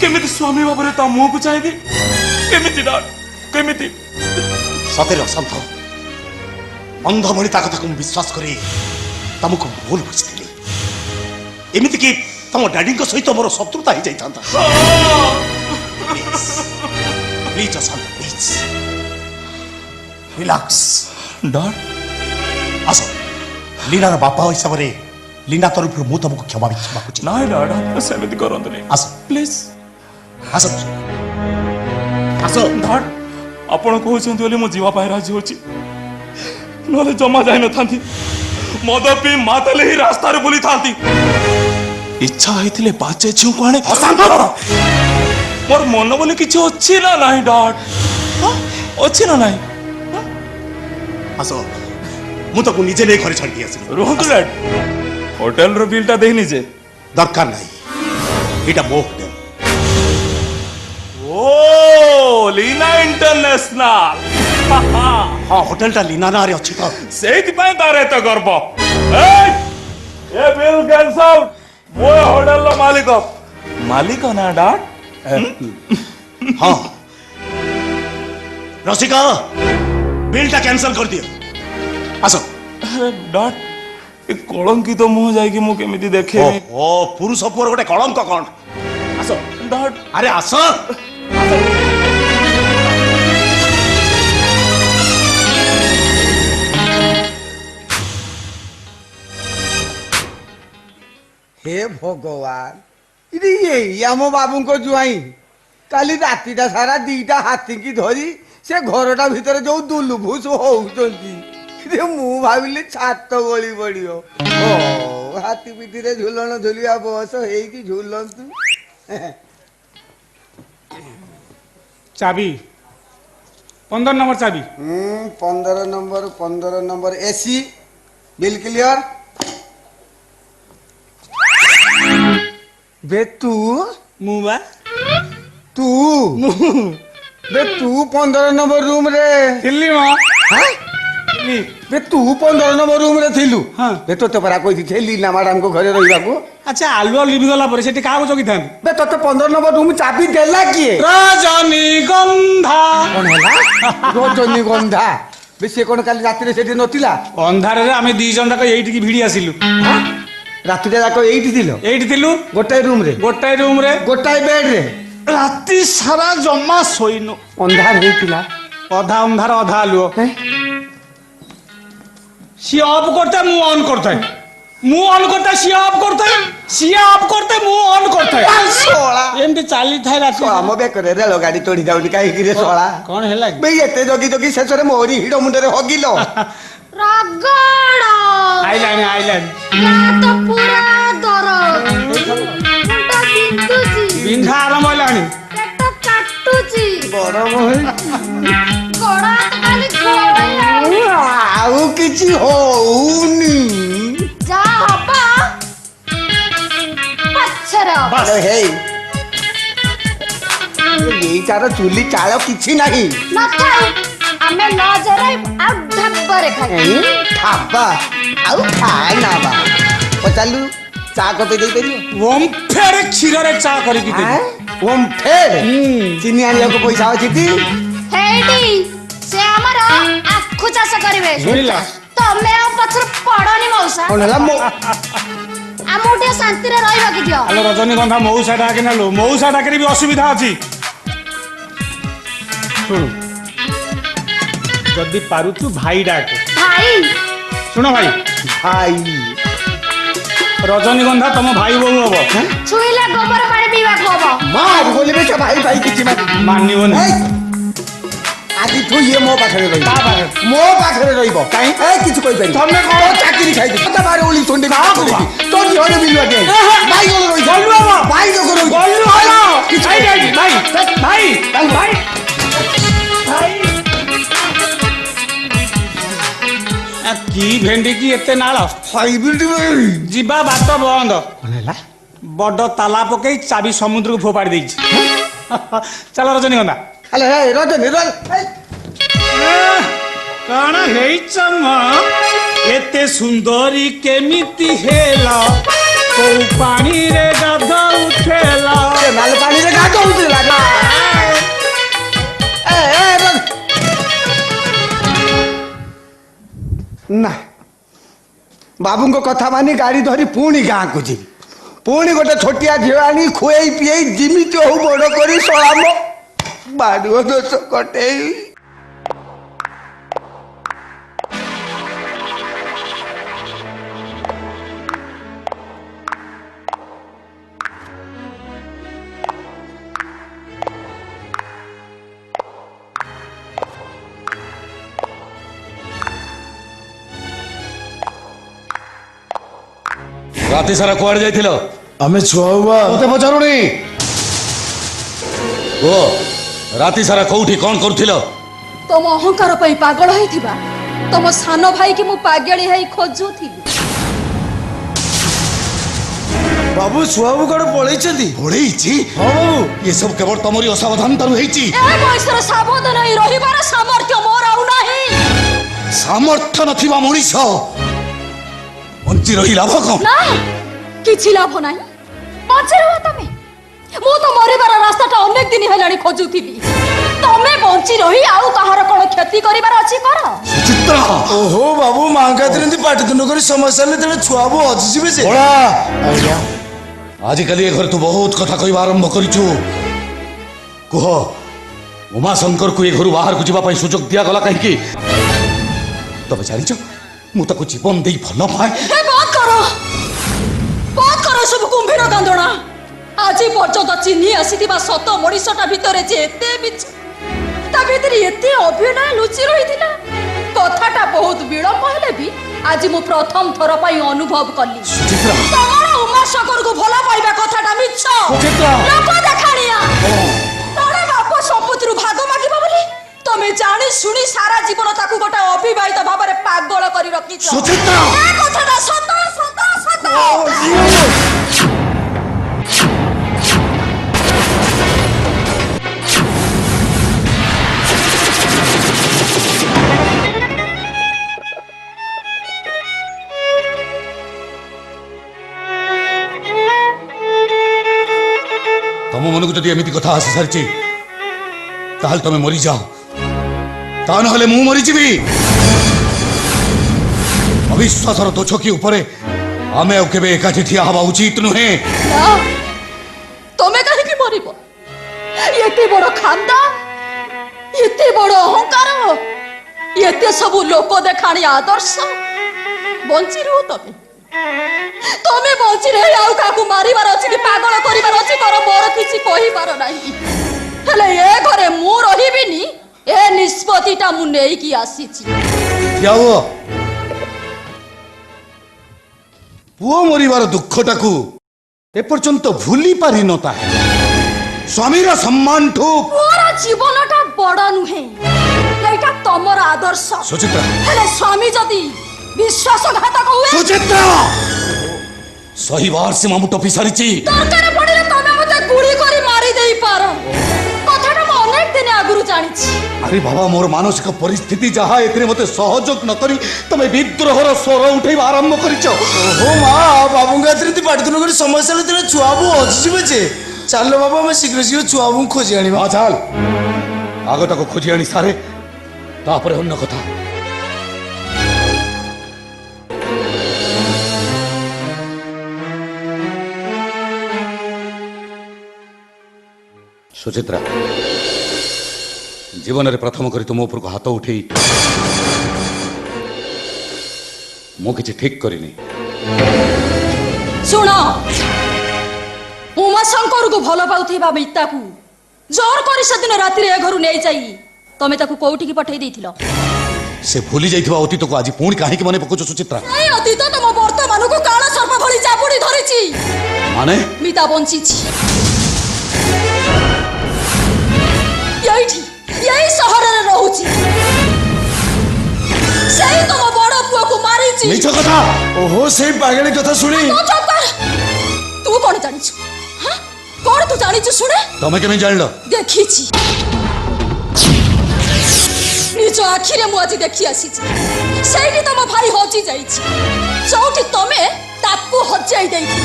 କେମିତି ସ୍ୱାମୀ ଭାବରେ ତା ମୁହଁକୁ ଚାହିଁବି କେମିତି ଡାଡ୍ କେମିତି ସତରେ ଅଶାନ୍ତ ଅନ୍ଧ ଭଳି ତା କଥାକୁ ମୁଁ ବିଶ୍ୱାସ କରି ତମକୁ ଭୁଲ ବୁଝିଥିଲି ଏମିତିକି ତମ ଡାଡିଙ୍କ ସହିତ ମୋର ଶତ୍ରୁତା ହେଇଯାଇଥାନ୍ତା ପ୍ଲିଜ ଅଶାନ୍ତ ପ୍ଲିଜ ରିଲାକ୍ସ ଡାଡ୍ ଆସ ଲୀନାର ବାପା ହିସାବରେ ଲୀନା ତରଫରୁ ମୁଁ ତମକୁ କ୍ଷମା ମାଗୁଛି ନାଇଁ ଡାଡ୍ ଆପଣ ସେମିତି କରନ୍ତୁନି ଆସ ପ୍ଲିଜ ଆସ ଆସ ଡାଡ୍ ଆପଣ କହୁଛନ୍ତି ବୋଲି ମୁଁ ଯିବା ପାଇଁ ରାଜି ହଉଛି ନହେଲେ ଜମା ଯାଇନଥାନ୍ତି ମଦ ପିଇ ମାତାଲେ ହିଁ ରାସ୍ତାରେ ବୁଲିଥାନ୍ତି ଇଚ୍ଛା ହେଇଥିଲେ ବାଜେ ଝିଅକୁ ଆଣେ ମୋର ମନ ବୋଲି କିଛି ଅଛି ନା ନାହିଁ ଡାଡ୍ ଅଛି ନା ନାହିଁ ଆସ ମୁଁ ତାକୁ ନିଜେ ନେଇ ଘରେ ଛାଡ଼ି ଆସିଲି ରୁହନ୍ତୁ ଡାଡ୍ होटेल रो बिल टा देनी जे दरकार नहीं एटा मो होटेल ओ लीना इंटरनेशनल हाँ होटेल टा लीना ना रे अछि तो सेति पय तारे तो गर्व ए बिल कैंसल वो होटेल रो मालिक ना डाट हाँ रसिका बिल टा कैंसल कर दियो आसो अरे डाट ए कलंकी तो मुह जाई कि मु केमिति देखे ओ पुरुष पुअर गोटे कलंक कौन आसो डाट अरे आसो हे भगवान इरे ये आम बाबू को जुआई काली रातिटा सारा दीटा हाथी की धरी से घरटा भितर जो दुलुभुस होउचंती मु भाविली छात गली पड़ियो ओ हाथी पिठी झुलन झुलिया बस हेकी झुलंतु चाबी 15 नंबर चाबी 15 नंबर एसी बिल क्लियर बे तू मुबा तू बे तू 15 नंबर रूम रे दिल्ली मा हाँ? बे तू 15 नंबर रूम रे थिलु हाँ। बे तो परा कहि थी लीना मैडम को घरे रहिबा को अच्छा आलुआ लिभि गला पर सेठी कागो जगी थान बे तो 15 नंबर रूम चाबी देला किए रजनीगंधा कोन हैला रजनीगंधा बे से कोन काली राति रे सेठी नथिला अंधारे रे आमे दी जन तक एइठी की भिड़ी आसिलु राति रे जाको एइठी थिलो एइठी थिलु गोटाई रूम रे गोटाई बेड रे राति सारा जम्मा सोइनु अंधार हेतिला अधा अंधार अधा आलुओ सी ऑफ करते मु ऑन करते मु ऑन करते सी ऑफ करते सी ऑफ करते मु ऑन करते सोळा एमती चाली थाय राति हम बेकरे रेल गाड़ी तोड़ी जाउनी काहे कि रे सोळा कोन हेला बे एते जगी जगी शेषरे मोरी हिडो मुंडे रे हगिलो रगड़ आइलैंड तो पूरा दरद मुंडा बिंदुची बिंधा आरंभ होलानी पेट काटुची गरम होई गोड़ा तो खाली गोड़ा आउ किछि होउनी जा हबा पछरा अरे हे ये तार चुली चाଳ କିଛି ନାହିଁ न खाऊ हमें न जराई आ ढब्बरे खाई ଖାବା ଆଉ ଖାଏ ନା ବା ପଚାଲୁ ଚା କପେ ଦେଇ ପାରିବ ओम फेर क्षीर रे चा करी की दे ओम फेर ଚିନି ଆଣିବାକୁ ପଇସା ଅଛି ଟି हेडी से हमारा आखु चाष करिवे सुनिला तमे आ पछर पड़नी मौसा कोन होला मो हमू टे शांति रे रहबा कि दियो हेलो रजनीगंधा मौसा डाके ना लो मौसा डाके भी असुविधा अछि सुन जदी पारुचु भाई डाके भाई सुनो भाई भाई रजनीगंधा तम भाई बहु हबो छुईला गोबर पानी पीवा को हबो मार बोलिबे से भाई भाई କିଛି मानिबोनी आदि तू ये मो पाखरे रहिबो ता पाखरे मो पाखरे रहिबो काई ए किछु कहि पारि तमे कोन चाकरी खाइ दे त बारे ओली सुंडी का को तो जोरे बिलवा दे भाई गोल रहि गल्लु बाबा भाई जो करो गल्लु बाबा भाई की भेंडी की एते नाळ हाइब्रिड जीवा बात बंद कोन हैला बड़ ताला पकई चाबी समुद्र को फोपाड़ी देछि चलो रजनीगंधा हेलो हे रजनी कण हेइछ म एते सुंदरी केमिति हेला को पानी रे गाधा उठेला के नाल पानी रे गातो उतरे लागा ए ना बाबू को कथा मानी गाड़ी धरी पुणी गाँ को जी पुणी गोटे छोटिया झील आनी खुएई पिएई जिमिति हो बड़ करी सलाम बाड़ुओ दोष कटेई राति सारा कुआड़े जाइथिलो आमे छुआ मते पचारुनी ओ राति सारा कोउठी कोन करूथिलो तुम अहंकार पई पागल होइथिबा तुम सान भाई की मु पागली है खोजुथी ବାବୁ ଛୁଆବୁ କୁଆଡେ ପଳେଇଛନ୍ତି? ପଳେଇଛି ହଁ ବାବୁ। ଏସବୁ କେବଳ ତମରି ଅସାବଧାନତାରୁ ହେଇଛି। ଏ ବୟସରେ ସାବଧାନ ହେଇ ରହିବାର ସାମର୍ଥ୍ୟ ମୋର ଆଉ ନାହିଁ। ସାମର୍ଥ୍ୟ ନଥିବା ମଣିଷ ବଞ୍ଚି ରହି ଲାଭ କଣ? ନା କିଛି ଲାଭ ନାହିଁ। ବଞ୍ଚି ରୁହ ତମେ। ମୁଁ ତ ମରିବାର ରାସ୍ତାଟା ଅନେକ ଦିନ ହେଲାଣି ଖୋଜୁଥିଲି। ତମେ ବଞ୍ଚି ରହି ଆଉ କାହାର କଣ କ୍ଷତି କରିବାର ଅଛି କର। ଚିତ୍ର ଓହୋ ବାବୁ ମାଙ୍କା ଏମିତି ପାଟିତୁଣ୍ଡ କରି ସମସ୍ୟା ହେଲେ ତେଣେ ଛୁଆବୁ ଅଜିଯିବେ ଯେ। ଆଜ୍ଞା ଆଜିକାଲି ଏ ଘରେ ତୁ ବହୁତ କଥା କହିବା ଆରମ୍ଭ କରିଛୁ। କୁହ ଉମାଶଙ୍କରକୁ ଏ ଘରୁ ବାହାରକୁ ଯିବା ପାଇଁ ସୁଯୋଗ ଦିଆଗଲା କାହିଁକି? ତମେ ଜାଣିଛ ମୁଁ ତାକୁ ଜୀବନ ଦେଇ ଭଲ ପାଏ। ଏ ବନ୍ଦ କର ସବୁ କୁମ୍ଭୀର କାନ୍ଦଣା। ଆଜି ପର୍ଯ୍ୟନ୍ତ ଚିହ୍ନି ଆସିଥିବା ସତ ମଣିଷଟା ଭିତରେ ଯେ ଏତେ ମିଛ, ତା ଭିତରେ ଏତେ ଅଭିନୟ ଲୁଚି ରହିଥିଲା। କଥାଟା ବହୁତ ବିଳମ୍ବ ହେଲେ ବି ଆଜି ମୁଁ ପ୍ରଥମ ଥର ପାଇଁ ଅନୁଭବ କଲି ତମର ଉମାଶଙ୍କରକୁ ଭଲ ପାଇବା କଥାଟା ମିଛ, ଲୋକ ଦେખાଣିଆ। ତଳେ ବାପ ସମ୍ପତ୍ତିରୁ ଭାଗ ମାଗିବ ବୋଲି ତମେ ଜାଣି ଶୁଣି ସାରା ଜୀବନ ତାକୁ ଗୋଟେ ଅବିବାହିତ ଭାବରେ ପାଗଳ କରି ରଖିଛ। ସୁଚିତ୍ରା! ଏ କଥାଟା ସତ ସତ ସତ। ତମ ମନକୁ ଯଦି ଏମିତି କଥା ଆସି ସାରିଛି ତାହେଲେ ତମେ ମରିଯାଅ, ତା ନହେଲେ ମୁଁ ମରିଯିବି। ଅବିଶ୍ୱାସର ଦୋଛକି ଉପରେ ଆମେ ଆଉ କେବେ ଏକାଠି ଠିଆ ହେବା ଉଚିତ ନୁହେଁ। ନା ତମେ କାହିଁକି ମରିବ? ଏତେ ବଡ ଖାନଦାନ, ଏତେ ବଡ ଅହଙ୍କାର, ଏତେ ସବୁ ଲୋକ ଦେখাଣି ଆଦର୍ଶ, ବଞ୍ଚି ରୁହ ତମେ। ତମେ ବଞ୍ଚି ରହି ଆଉ କାହାକୁ ମାରିବାର ଅଛି କି ପାଗଳ କରିବାର ଅଛି କର, ମୋର କିଛି କହିବାର ନାହିଁ। ହେଲେ ଏ ଘରେ ମୁଁ ରହିବିନି, ଏ ନିଷ୍ପତ୍ତିଟା ମୁଁ ନେଇକି ଆସିଛି। ଠିଆ ହୁଅ। ପୁଅ ମରିବାର ଦୁଃଖଟାକୁ ଏପର୍ଯ୍ୟନ୍ତ ଭୁଲି ପାରିନତା। ସ୍ୱାମୀର ସମ୍ମାନଠୁ ମୋର ଜୀବନଟା ବଡ ନୁହେଁ, ଏଇଟା ତମର ଆଦର୍ଶ। ସୁଚିତ୍ରା! ହେଲେ ସ୍ୱାମୀ ଯଦି ବିଶ୍ୱାସଘାତକ ହୁଏ, ସୁଚିତ୍ରା! ସହିବାର ସୀମା ମୁଁ ଟପି ସାରିଛି। ଦରକାର ପଡ଼ିଲେ ତମେ ମତେ ଗୁଳି କରି ମାରି ଦେଇପାର। କଥାଟା ମୁଁ ଅନେକ ଦିନ ଆଗରୁ ଜାଣିଛି। ଆରେ ବାବା, ମୋର ମାନସିକ ପରିସ୍ଥିତି ଯାହା, ଏଥିରେ ମତେ ସହଯୋଗ ନ କରି ତମେ ବିଦ୍ରୋହର ସ୍ୱର ଉଠେଇବା ଆରମ୍ଭ କରିଛ। ଓହୋ ମା ବାବୁଙ୍କ ଏମିତି ପାଟିତୁଣ୍ଡ କରି ସମସ୍ୟା ହେଲେ ତେଣେ ଛୁଆବୁ ଅଜିଯିବେ ଯେ। ଚାଲ ବାବୁ ଆମେ ଶୀଘ୍ର ଶୀଘ୍ର ଛୁଆବୁଙ୍କୁ ଖୋଜି ଆଣିବା। ହଁ ଚାଲ, ଆଗ ତାକୁ ଖୋଜି ଆଣି ସାରେ, ତାପରେ ଅନ୍ୟ କଥା। ସୁଚିତ୍ରା, ଜୀବନରେ ପ୍ରଥମ କରି ତୁମ ଉପରକୁ ହାତ ଉଠେଇ ମୁଁ କିଛି ଠିକ କରିନି। ଶୁଣ, ଉମାଶଙ୍କରକୁ ଭଲ ପାଉଥିବା ମିତାକୁ ଜୋର କରି ସେଦିନ ରାତିରେ ଏ ଘରୁ ନେଇଯାଇ ତମେ ତାକୁ କୋଉଠିକି ପଠେଇ ଦେଇଥିଲ? ସେ ଭୁଲି ଯାଇଥିବା ଅତୀତକୁ ଆଜି ପୁଣି କାହିଁକି ମନେ ପକାଉଛ ସୁଚିତ୍ରା? এই ଅତୀତ ତମ ବର୍ତ୍ତମାନକୁ କାଳ ସର୍ପ ଭଳି ଜାବୁଡ଼ି ଧରିଛି। ମାନେ? ମିତା ବଞ୍ଚିଛି ଏଇଠି, ଏଇ ସହରରେ ରହୁଛି। ସେଇ ତମ ବଡ ପୁଅକୁ ମାରିଛି। ମିଛ କଥା। ଓହୋ ସେଇ ପାଗଳି କଥା ଶୁଣି ତୁ ଚୁପ କର। ତୁ କଣ ଜାଣିଛୁ? ହାଁ? କଣ ତୁ ଜାଣିଛୁ ଶୁଣେ? ତମେ କେମିତି ଜାଣିଲ? ଦେଖିଛି, ନିଜ ଆଖିରେ ମୁଁ ଆଜି ଦେଖି ଆସିଛି। ସେଇଠି ତମ ଭାଇ ହଜି ଯାଇଛି, ଯୋଉଠି ତମେ ତାକୁ ହଜାଇ ଦେଇଥିଲ।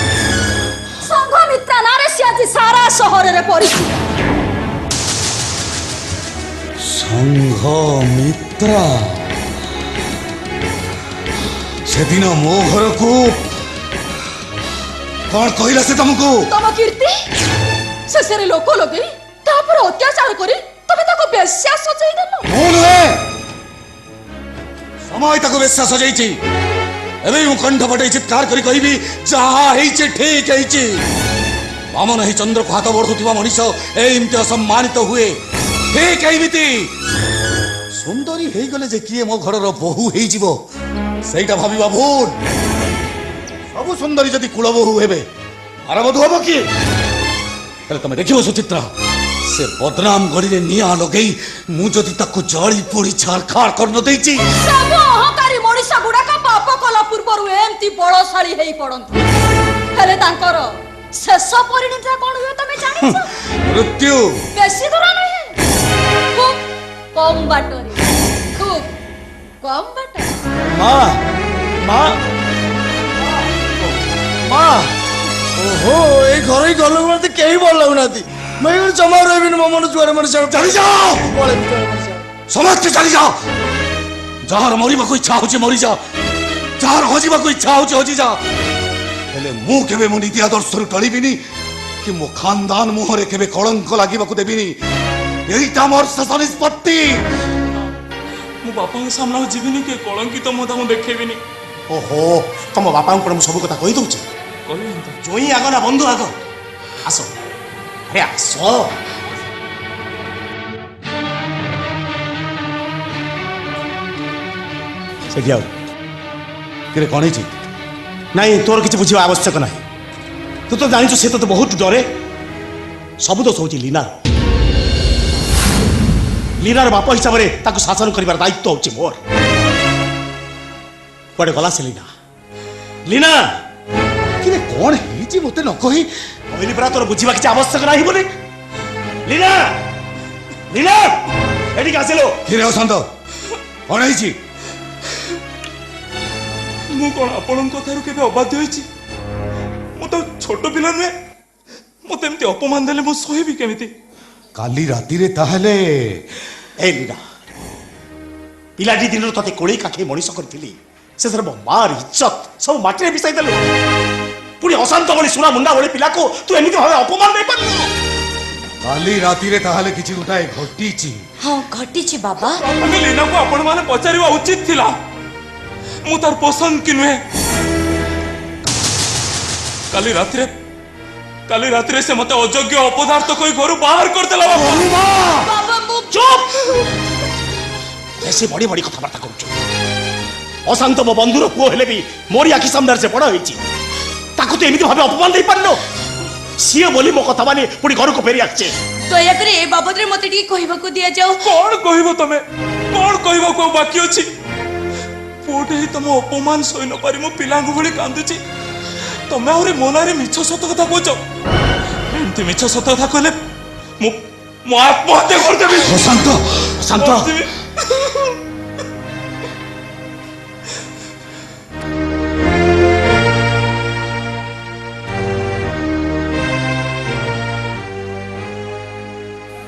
ସଂଘମିତ୍ରା ନାଁରେ ସେ ଆଜି ସାରା ସହରରେ ପରିଚିତ। ସଂଘମିତ୍ରା ସେଦିନ ମୋ ଘରକୁ କଣ କହିଲା ସେ ତମକୁ? ତମ କୀର୍ତ୍ତି ଶେଷରେ ଲୋକ ଲଗେଇ ତାପରେ ଅତ୍ୟାଚାର କରି ତମେ ତାକୁ ବେଶ୍ୟା ସଜେଇ ଦେଲ। ମୁଁ ନୁହେଁ, ସମୟ ତାକୁ ବେଶ୍ୟା ସଜେଇଛି। ଏବେ ମୁଁ କଣ୍ଠ ଫଟେଇ ଚିତ୍କାର କରି କହିବି, ଯାହା ହେଇଛି ଠିକ ହେଇଛି। ବାମନ ଏହି ଚନ୍ଦ୍ରକୁ ହାତ ବଢୁଥିବା ମଣିଷ ଏମିତି ଅସମ୍ମାନିତ ହୁଏ। ଠିକ ଏମିତି ସୁନ୍ଦରୀ ହେଇଗଲେ ଯେ କିଏ ମୋ ଘରର ବୋହୂ ହେଇଯିବ, ସେଇଟା ଭାବିବା ଭୁଲ। ସବୁ ସୁନ୍ଦରୀ ଯଦି କୁଳ ବୋହୂ ହେବେ, ଆରବଧୁ ହବ କିଏ? ହେଲେ ତମେ ଦେଖିବ ସୁଚିତ୍ରା, ସେ ବଦନାମ ଗଡ଼ିରେ ନିଆଁ ଲଗେଇ ମୁଁ ଯଦି ତାକୁ ଜଳି ପୋଡ଼ି ଛାରଖାର କରି ନ ଦେଇଛି। ସବୁ ଅହଙ୍କାରୀ ମଣିଷ ଗୁଡାକ ପାପ କଲା ପୂର୍ବରୁ ଏମିତି ବଳଶାଳୀ ହେଇ ପଡନ୍ତି। ହେଲେ ତାଙ୍କର ଶେଷ ପରିଣତିଟା କଣ ହୁଏ ତମେ ଜାଣିଛ? ମୃତ୍ୟୁ। ବେଶୀ ଦୂର ନୁହେଁ, ଖୁବ୍ କମ୍ ବାଟରେ, ଖୁବ୍ କମ୍ ବାଟରେ। ମା ମା ମା ଓହୋ ଏଇ ଘର ହିଁ ଘର ଲୋକ ମତେ କେହି ଭଲ ଲାଗୁନାହାନ୍ତି। ମୁଁ ଏଇ ଜମା ରହିବିନି। ମୋ ମନ ଯୁଆଡେ ମନେ ଚାଲିଯାଅ ସମସ୍ତେ ଚାଲିଯାଅ। ଯାହାର ମରିବାକୁ ଇଚ୍ଛା ହଉଛି ମରିଯା, ଯାହାର ହଜିବାକୁ ଇଚ୍ଛା ହଉଛି ହଜିଯା। ହେଲେ ମୁଁ କେବେ ମୋ ନୀତି ଆଦର୍ଶରୁ ଟଳିବିନି କି ମୋ ଖାନଦାନ ମୁହଁରେ କେବେ କଳଙ୍କ ଲାଗିବାକୁ ଦେବିନି। ଏଇଟା ମୋର ଶେଷ ନିଷ୍ପତ୍ତି। ମୁଁ ବାପାଙ୍କ ସାମ୍ନାକୁ ଯିବିନି କି କଳଙ୍କିତ ମୁଁ ତାଙ୍କୁ ଦେଖେଇବିନି। ଓହୋ ତମ ବାପାଙ୍କୁ କଣ ମୁଁ ସବୁ କଥା କହିଦଉଛି? କହିବେନି ତ? ଜୋଇଁ ଆଗ ନା ବନ୍ଧୁ ଆଗ? ଆସ ଆରେ ଆସ। ସେଠି ଆଉ କିରେ କଣ ହେଇଛି? ନାଇଁ ତୋର କିଛି ବୁଝିବା ଆବଶ୍ୟକ ନାହିଁ। ତୁ ତ ଜାଣିଛୁ ସେ ତତେ ବହୁତ ଡରେ। ସବୁ ଦୋଷ ହଉଛି ଲିନାର। ଲିନାର ବାପ ହିସାବରେ ତାକୁ ଶାସନ କରିବାର ଦାୟିତ୍ୱ ହଉଛି ମୋର। କୁଆଡେ ଗଲା ସେ ଲିନା? ଲିନା କିରେ କଣ ହେଇଛି ମତେ ନ କହି? କହିଲି ପରା ତୋର ବୁଝିବା କିଛି ଆବଶ୍ୟକ ନାହିଁ ବୋଲି। ଲିନା ଲିନା ଏଠିକି ଆସିଲୁ। କିରେ ଅଶାନ୍ତ କଣ ହେଇଛି? ମୁଁ କଣ ଆପଣଙ୍କ କଥାରୁ କେବେ ଅବାଧ୍ୟ ହେଇଛି? ମୁଁ ତ ଛୋଟ ପିଲା ନୁହେଁ। ମତେ ଏମିତି ଅପମାନ ଦେଲେ ମୁଁ ସହିବି କେମିତି? କାଲି ରାତିରେ ତାହେଲେ ଏ ଲିନା, ପିଲାଟି ଦିନରୁ ତତେ କୋଳେଇ କାଖେଇ ମଣିଷ କରିଥିଲି। ଶେଷରେ ମୋ ମାର ଇଜ୍ଜତ ସବୁ ମାଟିରେ ମିଶାଇ ଦେଲୁ। ପୁଣି ଅଶାନ୍ତ ଭଳି ସୁନା ମୁଣ୍ଡା ଭଳି ପିଲାକୁ ତୁ ଏମିତି ଭାବେ ଅପମାନ ଦେଇପାରିଲୁ? କାଲି ରାତିରେ ତାହେଲେ କିଛି ଗୋଟାଏ ଘଟିଛି। ହଁ ଘଟିଛି ବାବା। ଆମେ ଲିନାକୁ ଆପଣ ମାନେ ପଚାରିବା ଉଚିତ ଥିଲା। ମୁଁ ତାର ପସନ୍ଦ କି ନୁହେଁ। କାଲି ରାତିରେ ସେ ମତେ ଅଯୋଗ୍ୟ ଅପଦାର୍ଥ କହି ଘରୁ ବାହାର କରିଦେଲା। ବାବା ମୁଁ ଚୁପ! ବେଶୀ ବଡି ବଡି କଥାବାର୍ତ୍ତା କରୁଛୁ। ଅଶାନ୍ତ ମୋ ବନ୍ଧୁର ପୁଅ ହେଲେ ବି ମୋରି ଆଖି ସାମ୍ନାରେ ସେ ବଡ ହେଇଛି। ତାକୁ ତୁ ଏମିତି ଭାବେ ଅପମାନ ଦେଇପାରିଲୁ? ସିଏ ବୋଲି ମୋ କଥା ମାନେ ପୁଣି ଘରକୁ ଫେରି ଆସିଛେ। ଦୟାକରି ଏ ବାବଦରେ ମତେ ଟିକେ କହିବାକୁ ଦିଆଯାଉ। କଣ କହିବ ତମେ? କଣ କହିବାକୁ ଆଉ ବାକି ଅଛି? ପୁଅଟେ ହିଁ ତମ ଅପମାନ ସହି ନ ପାରି ମୋ ପିଲାଙ୍କୁ ଭଳି କାନ୍ଦୁଛି। ତମେ ଆହୁରି ମୋ ନାଁରେ ମିଛ ସତ କଥା କହୁଛ। ଏମିତି ମିଛ ସତ କଥା କହିଲେ ମୁଁ ଆତ୍ମହତ୍ୟା କରିଦେବି। ଅଶାନ୍ତ ଶାନ୍ତ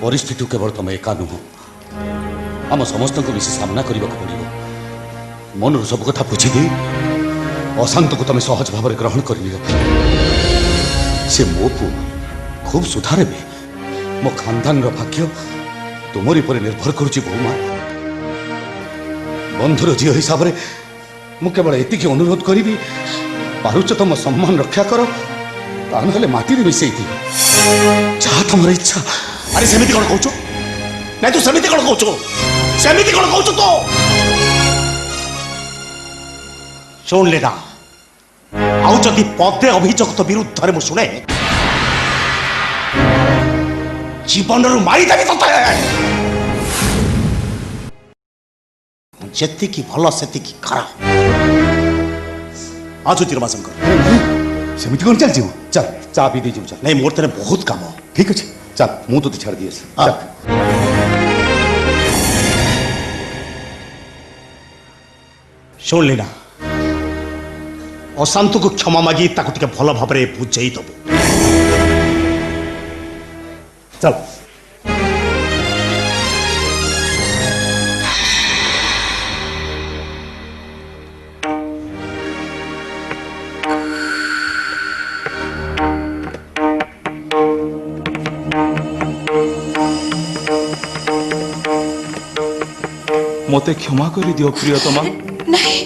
ପରିସ୍ଥିତି କେବଳ ତମେ ଏକା ନୁହଁ, ଆମ ସମସ୍ତଙ୍କୁ ମିଶି ସାମ୍ନା କରିବାକୁ ପଡ଼ିବ। ମନରୁ ସବୁ କଥା ବୁଝିଦେଇ ଅଶାନ୍ତକୁ ତମେ ସହଜ ଭାବରେ ଗ୍ରହଣ କରିନିଅ। ସେ ମୋ ପୁଅ, ଖୁବ୍ ସୁଧାରେବେ। ମୋ ଖାନଦାନର ଭାଗ୍ୟ ତୁମରି ଉପରେ ନିର୍ଭର କରୁଛି ବୋଉମା। ବନ୍ଧୁର ଝିଅ ହିସାବରେ ମୁଁ କେବଳ ଏତିକି ଅନୁରୋଧ କରିବି, ପାରୁଛ ତମ ସମ୍ମାନ ରକ୍ଷା କର, ତା ନହେଲେ ମାଟିରେ ମିଶେଇ ଦିଅ। ଯାହା ତମର ଇଚ୍ଛା। ଆରେ ସେମିତି କଣ କହୁଛୁ? ନାଇଁ ତୁ ସେମିତି କଣ କହୁଛୁ? ସେମିତି କଣ କହୁଛୁ ତୁ? ଶୁଣ ଲିନା, ଆଉ ଯଦି ପଦେ ଅଭିଯୋଗ ତ ବିରୁଦ୍ଧରେ ମୁଁ ଶୁଣେ, ଜୀବନରୁ ମାରିଦେବି ତତେ। ଯେତିକି ଭଲ ସେତିକି ଖରାପ। ଆଜୁ ତିରୁମାଶଙ୍କର ସେମିତି କଣ ଚାଲିଯିବ? ଚାଲ ଚା ପିଇ ଦେଇଯିବୁ। ଚାଲ। ନାଇଁ ମୋର ତେରେ ବହୁତ କାମ। ଠିକ ଅଛି ଚାଲ, ମୁଁ ତୋତେ ଛାଡ଼ି ଦିଏ। ଚାଲ। ଶୁଣ ଲିନା, ଅଶାନ୍ତକୁ କ୍ଷମା ମାଗି ତାକୁ ଟିକେ ଭଲ ଭାବରେ ବୁଝେଇ ଦବୁ। ଚାଲ। मते क्षमा कर दियो प्रियतमा। नहीं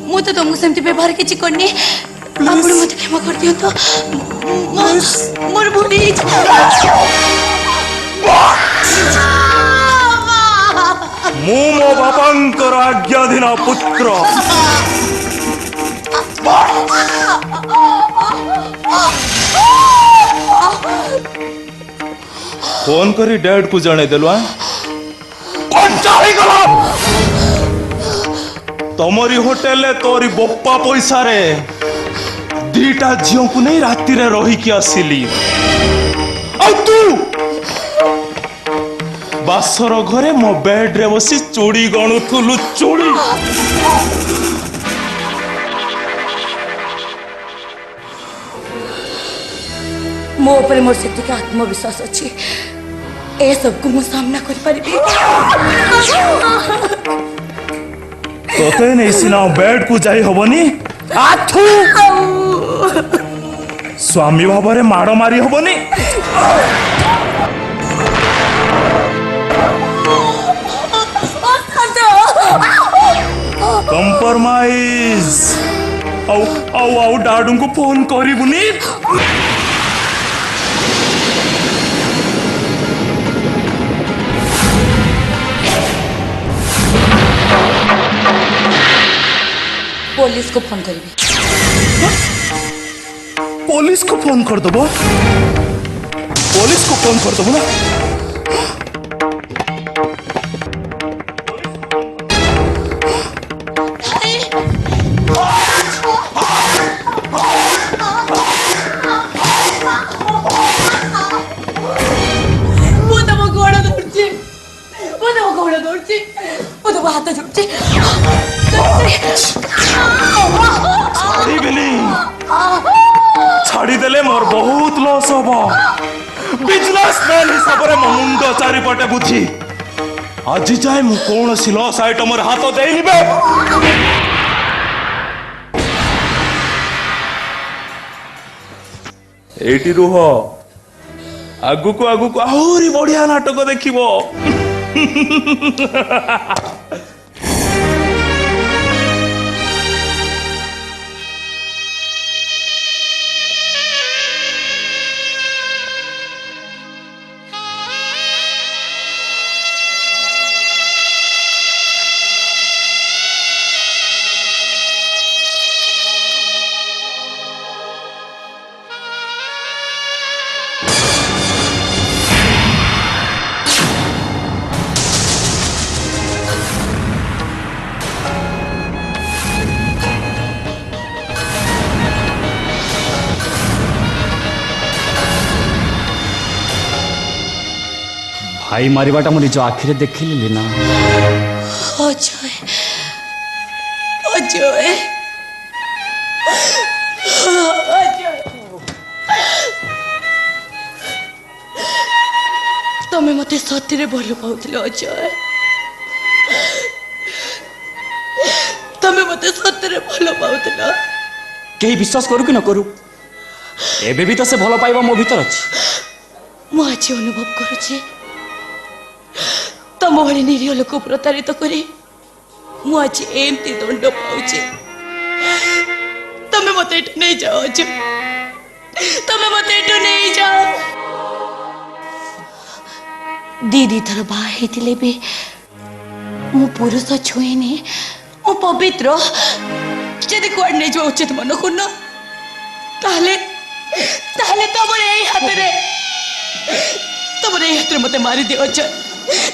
ମୁଁ ତ ତମକୁ ସେମିତି ବ୍ୟବହାର କିଛି କରିନି। ଆପଣ ମତେ କ୍ଷମା କରିଦିଅନ୍ତୁ। ମୋର ଭୁଲ ହେଇଯାଇଛି। ମୁଁ ମୋ ବାପାଙ୍କର ଆଜ୍ଞାଧୀନ ପୁତ୍ର। फोन करी डैड को जणे देलु। तमरी होटेल तोरी बोप्पा पैसा रे दीटा झील को नहीं राति रे रही की आसिली आ तू बासर घरे मो बेड रे बसी चूड़ी गणुथुलु चूड़ी मो ऊपर मोर से आत्मविश्वास अच्छी ए सबको मु सामना कर परिबी तोते नहीं सिना बेड को जाई हबनी आथू स्वामी भावरे माड़ मारी हबनी कंप्रोमाइज आउ आउ आउ डाडू को फोन करिबुनी पुलिस को फोन करी पुलिस को फोन कर दबो पुलिस को फोन कर दबो ना वो तो वो घोड़ा दौड़ची वो तो वो घोड़ा दौड़ची वो तो वो हाथ जोड़ची छाड़ी बेली छाड़ी देले मोर बहुत लॉस हबो बिजनेसमैन हिसाब रे मो मुंड चारि पटे बुद्धि आज जाए मु कोन सी लॉस आइटम रे हाथ देइनी बे एटी रुह आगु को आहुरी बढ़िया नाटक देखिबो भाई मारिबाटा मो निज आखिरे देखिली ना अजय अजय अजय तमे मते सतीरे भल पाउथिलो अजय तमे मते सतीरे भल पाउथिलो केही विश्वास करू कि न करू एबे भी तो से भल पाइबा मो भीतर अछि मु आज अनुभव करुछि तम भली निरीह लोक प्रतारित करी मु आज एमती दंड पाउछि तमे मते एठु नहीं जाओ अजय तमे मते एठु नहीं जाओ दीदी थर बाहा हेतिले बे मु पुरुष छुएनी मु पवित्र जदि कुआड नहीं जो उचित मन कुन ताहले ताहले तमरे एई हातरे मते मारी दियो अजय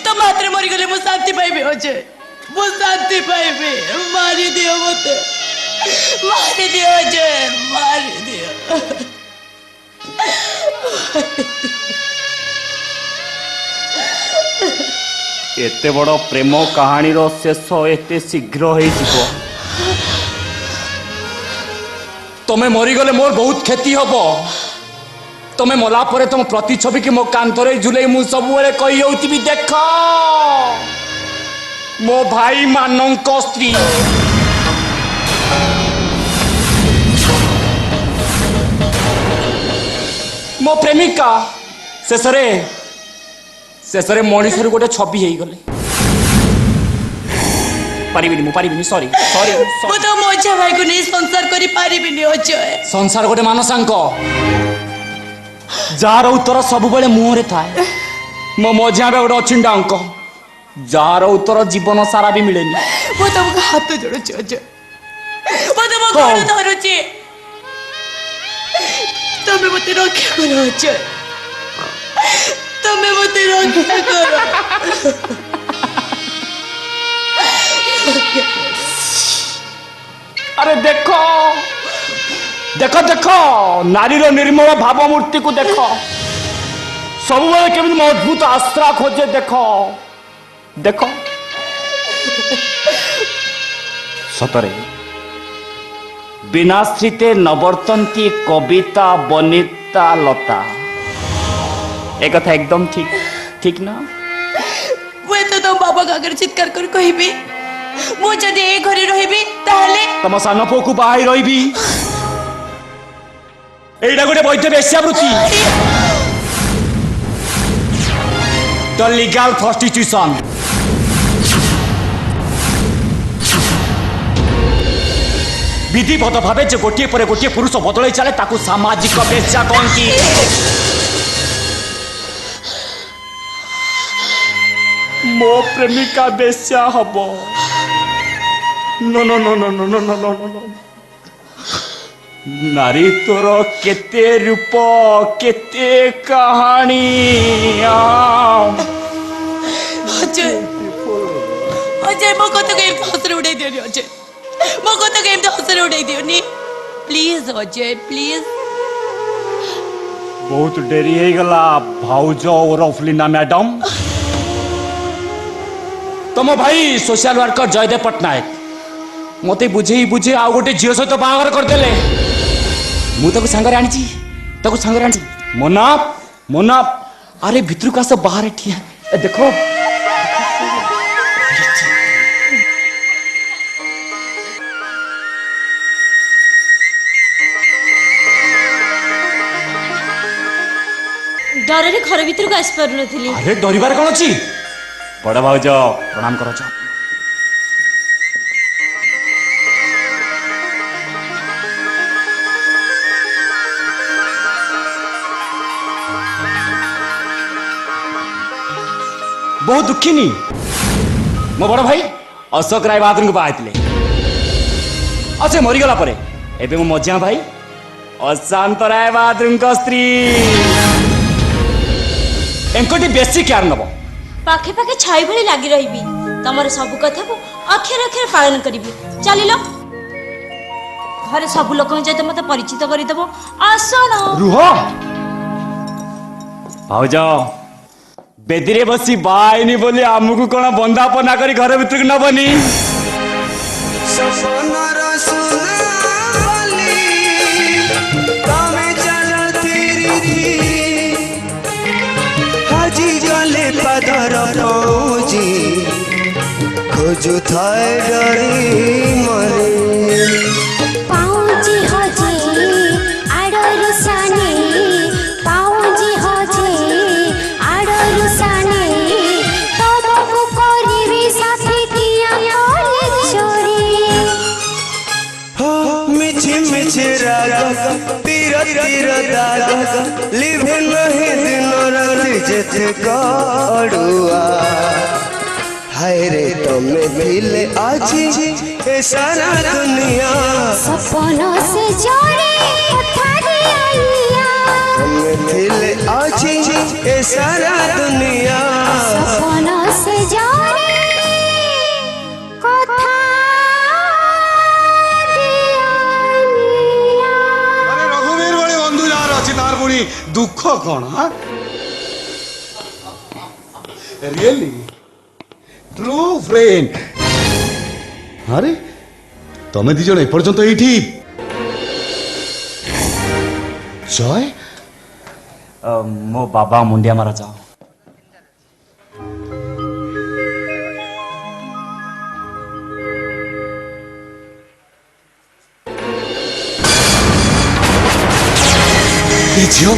तम हाथ मरी गले मु शांति पाइबे अजय मु शांति पाइबे मारी दियो मते मारी दियो अजय मारी दियो एते बड़ प्रेम कहानी रो शेष एते शीघ्र होई जिवो तमे मरी गले मोर बहुत क्षति हबो तमे मला परे तुम प्रतिछवि कि मो कांतरे झुले मु सब बेले कहि होतिबी देख मो भाई मानंक स्त्री मो प्रेमिका शेषरे मनीषर गोटे छवि हो गले पारिबिनी सॉरी मु तो मजा भाई को नहीं संसार करी पारिबिनी अजय संसार गोटे मानसांक जार उत्तर सब बेले मुहरे थाए मो मझिया बे गोटे अछिंडा अंक जार उत्तर जीवन सारा भी मिलेनी मु तुमको हाथ जोड़ुची अजय मु तुम गोड़ धरुची तमे मते रक्षा करो अजय तमे मते रक्षा करो अरे देखो देख देख नारीर निर्मल भावमूर्ति को देख सब केमी अद्भुत आश्रा खोजे देख देख सतरे बिना स्त्रीते नवर्तंती कविता बनिता लता एक कथा एकदम ठीक ठीक ना मुझे तो तुम बाबा आगे चित्कार कर कहबी मु जदि ए घरे रहिबी ताहले तम सान पु को बाहर रही एटा गोटे वैध वेश्यावृत्ति द लीगल प्रस्टिट्यूशन विधिवत भावे जो गोटे पर गोटे पुरुष बदल चले ताकू सामाजिक वेश्या कहती मो प्रेमिका वेश्या हब नो नो नो नो नो नो नो नो नो नारी तोर केते रूप केते कहानी अजय अजय मो कत के हसरे उड़ाई दियोनी अजय मो कत के हसरे उड़ाई दियोनी प्लीज अजय प्लीज बहुत डेरी हो गला भाउज और अफलीना मैडम तुम भाई सोशल वर्कर जयदेव पट्टनायक मत बुझे बुझे आ गोटे झील सहित बाहर करदे मुझे सांगे आनी सांगे आनी मोना मोना अरे भितर का सब बाहर ठिया देखो डर घर भीतर को आसी पार नी अरे डरबार कौन अच्छी बड़ भाउज प्रणाम कर बहुत दुखीनी मो बड़ भाई अशोक राय बहादुर को बाहर अच्छे मरीगला एवं मो मझिया भाई अशांत राय बहादुर स्त्री एंकटी बेसी केयर नब पाखे पाखे छाई भली लागी रही तमर सब कथा को अक्षर अक्षर पालन करी चल घरे सब लोक सहित मत परिचित करदेव आसन रुह भाउज बेदी रे बसी बाइनी बोली आमको कौन बंदापना करी घर भीतर नबनी पदर पौजी खोजु थाए डरी मरे पाउजी हजे आडरु साने पाउजी हजे आडरु साने तबको करिबी साथी किया करे चोरी हो मिछि मिछि राग तीर तीर दाग लिभे नहीं दिन राति जेथे गड़ुआ हाय रे तमे दिले आजी ए सारा दुनिया सपनों से जोड़े उठा दिया तमे दिले आजी ए सारा दुनिया सपनों से जोड़े कथा अरे रघुवीर भली बंधु जार अच्छी तार पुणी दुख कौन रियली ट्रू फ्रेंड अरे तमे दी जण एपर्यंत एठी जय मो बाबा मुंडिया मारा जाओ ये झियो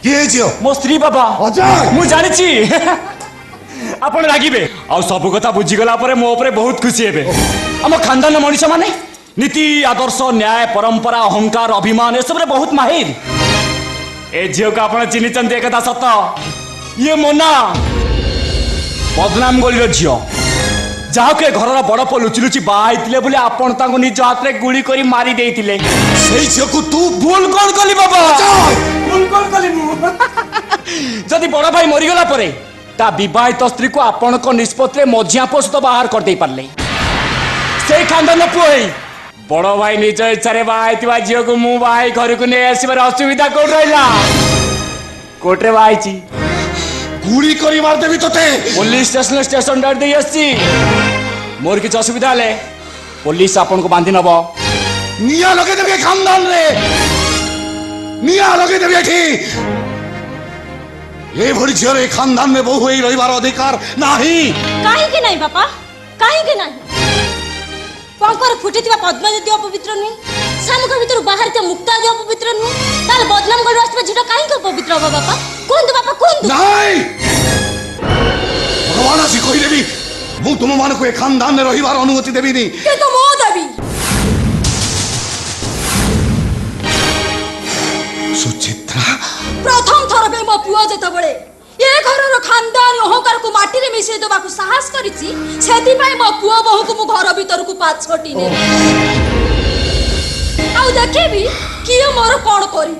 ये झियो मो स्त्री बाबा अजय मु जानी आपण रागिबे आ सब कथा बुझीगला परे मो उपरे बहुत खुशी हेबे हम खानदान मनीष माने नीति आदर्श न्याय परंपरा अहंकार अभिमान ए सब रे बहुत माहिर ए झियो का आपण चिन्ह चंद एक कथा सत ये मोना बदनाम गोली झियो जहा के घर बड़ पु लुचि लुचि बाहाइतिले बोले आपण ताको निज हाथ रे गुली करी मारी देइतिले सेई झियो को तू भूल कौन कली बाबा भूल कौन कली जदि बड़ भाई मरीगला परे ता विवाहित स्त्री को आपण को निष्पत्ति मझिया पुओ सहित बाहर कर दे पारले से खानदान पुओ बड़ भाई निज इच्छा बाहा झील को मु बाहा घर को नहीं आसबार असुविधा कौन रहा कोर्टे बाहाई गुड़ी करी मार देवी तोते पुलिस स्टेशन स्टेशन डाट दे आसी मोर किसी असुविधा हेले पुलिस आपन को बांधी नब निया लगे देवी खानदान रे निया लगे देवी एठी ये भरी झील ए खानदान में बहु होई रहिबार अधिकार नाही काहे के नहीं बापा काहे के नहीं पंकर फुटिथिबा पद्म जदि अपवित्र नुई सामुख भीतर बाहर ते मुक्ता जो अपवित्र नुई ताल बदनाम कर आसबा झिटा काहे के पवित्र हो बापा कोन बापा कोन नाही भगवान आसी कहि देवी मु तुम मान को ए खानदान में रहिबार अनुमति देवी नी के तो मो देवी सुचित्रा प्रथम थर पे मो पुआ जत बळे ए घरर खानदान अहंकार को माटी रे मिसे दबा को साहस करिछि सेति पई मो पुआ बहु को मु घर भीतर को पाछ छटी ने आउ देखेबी किए मोर कोन करी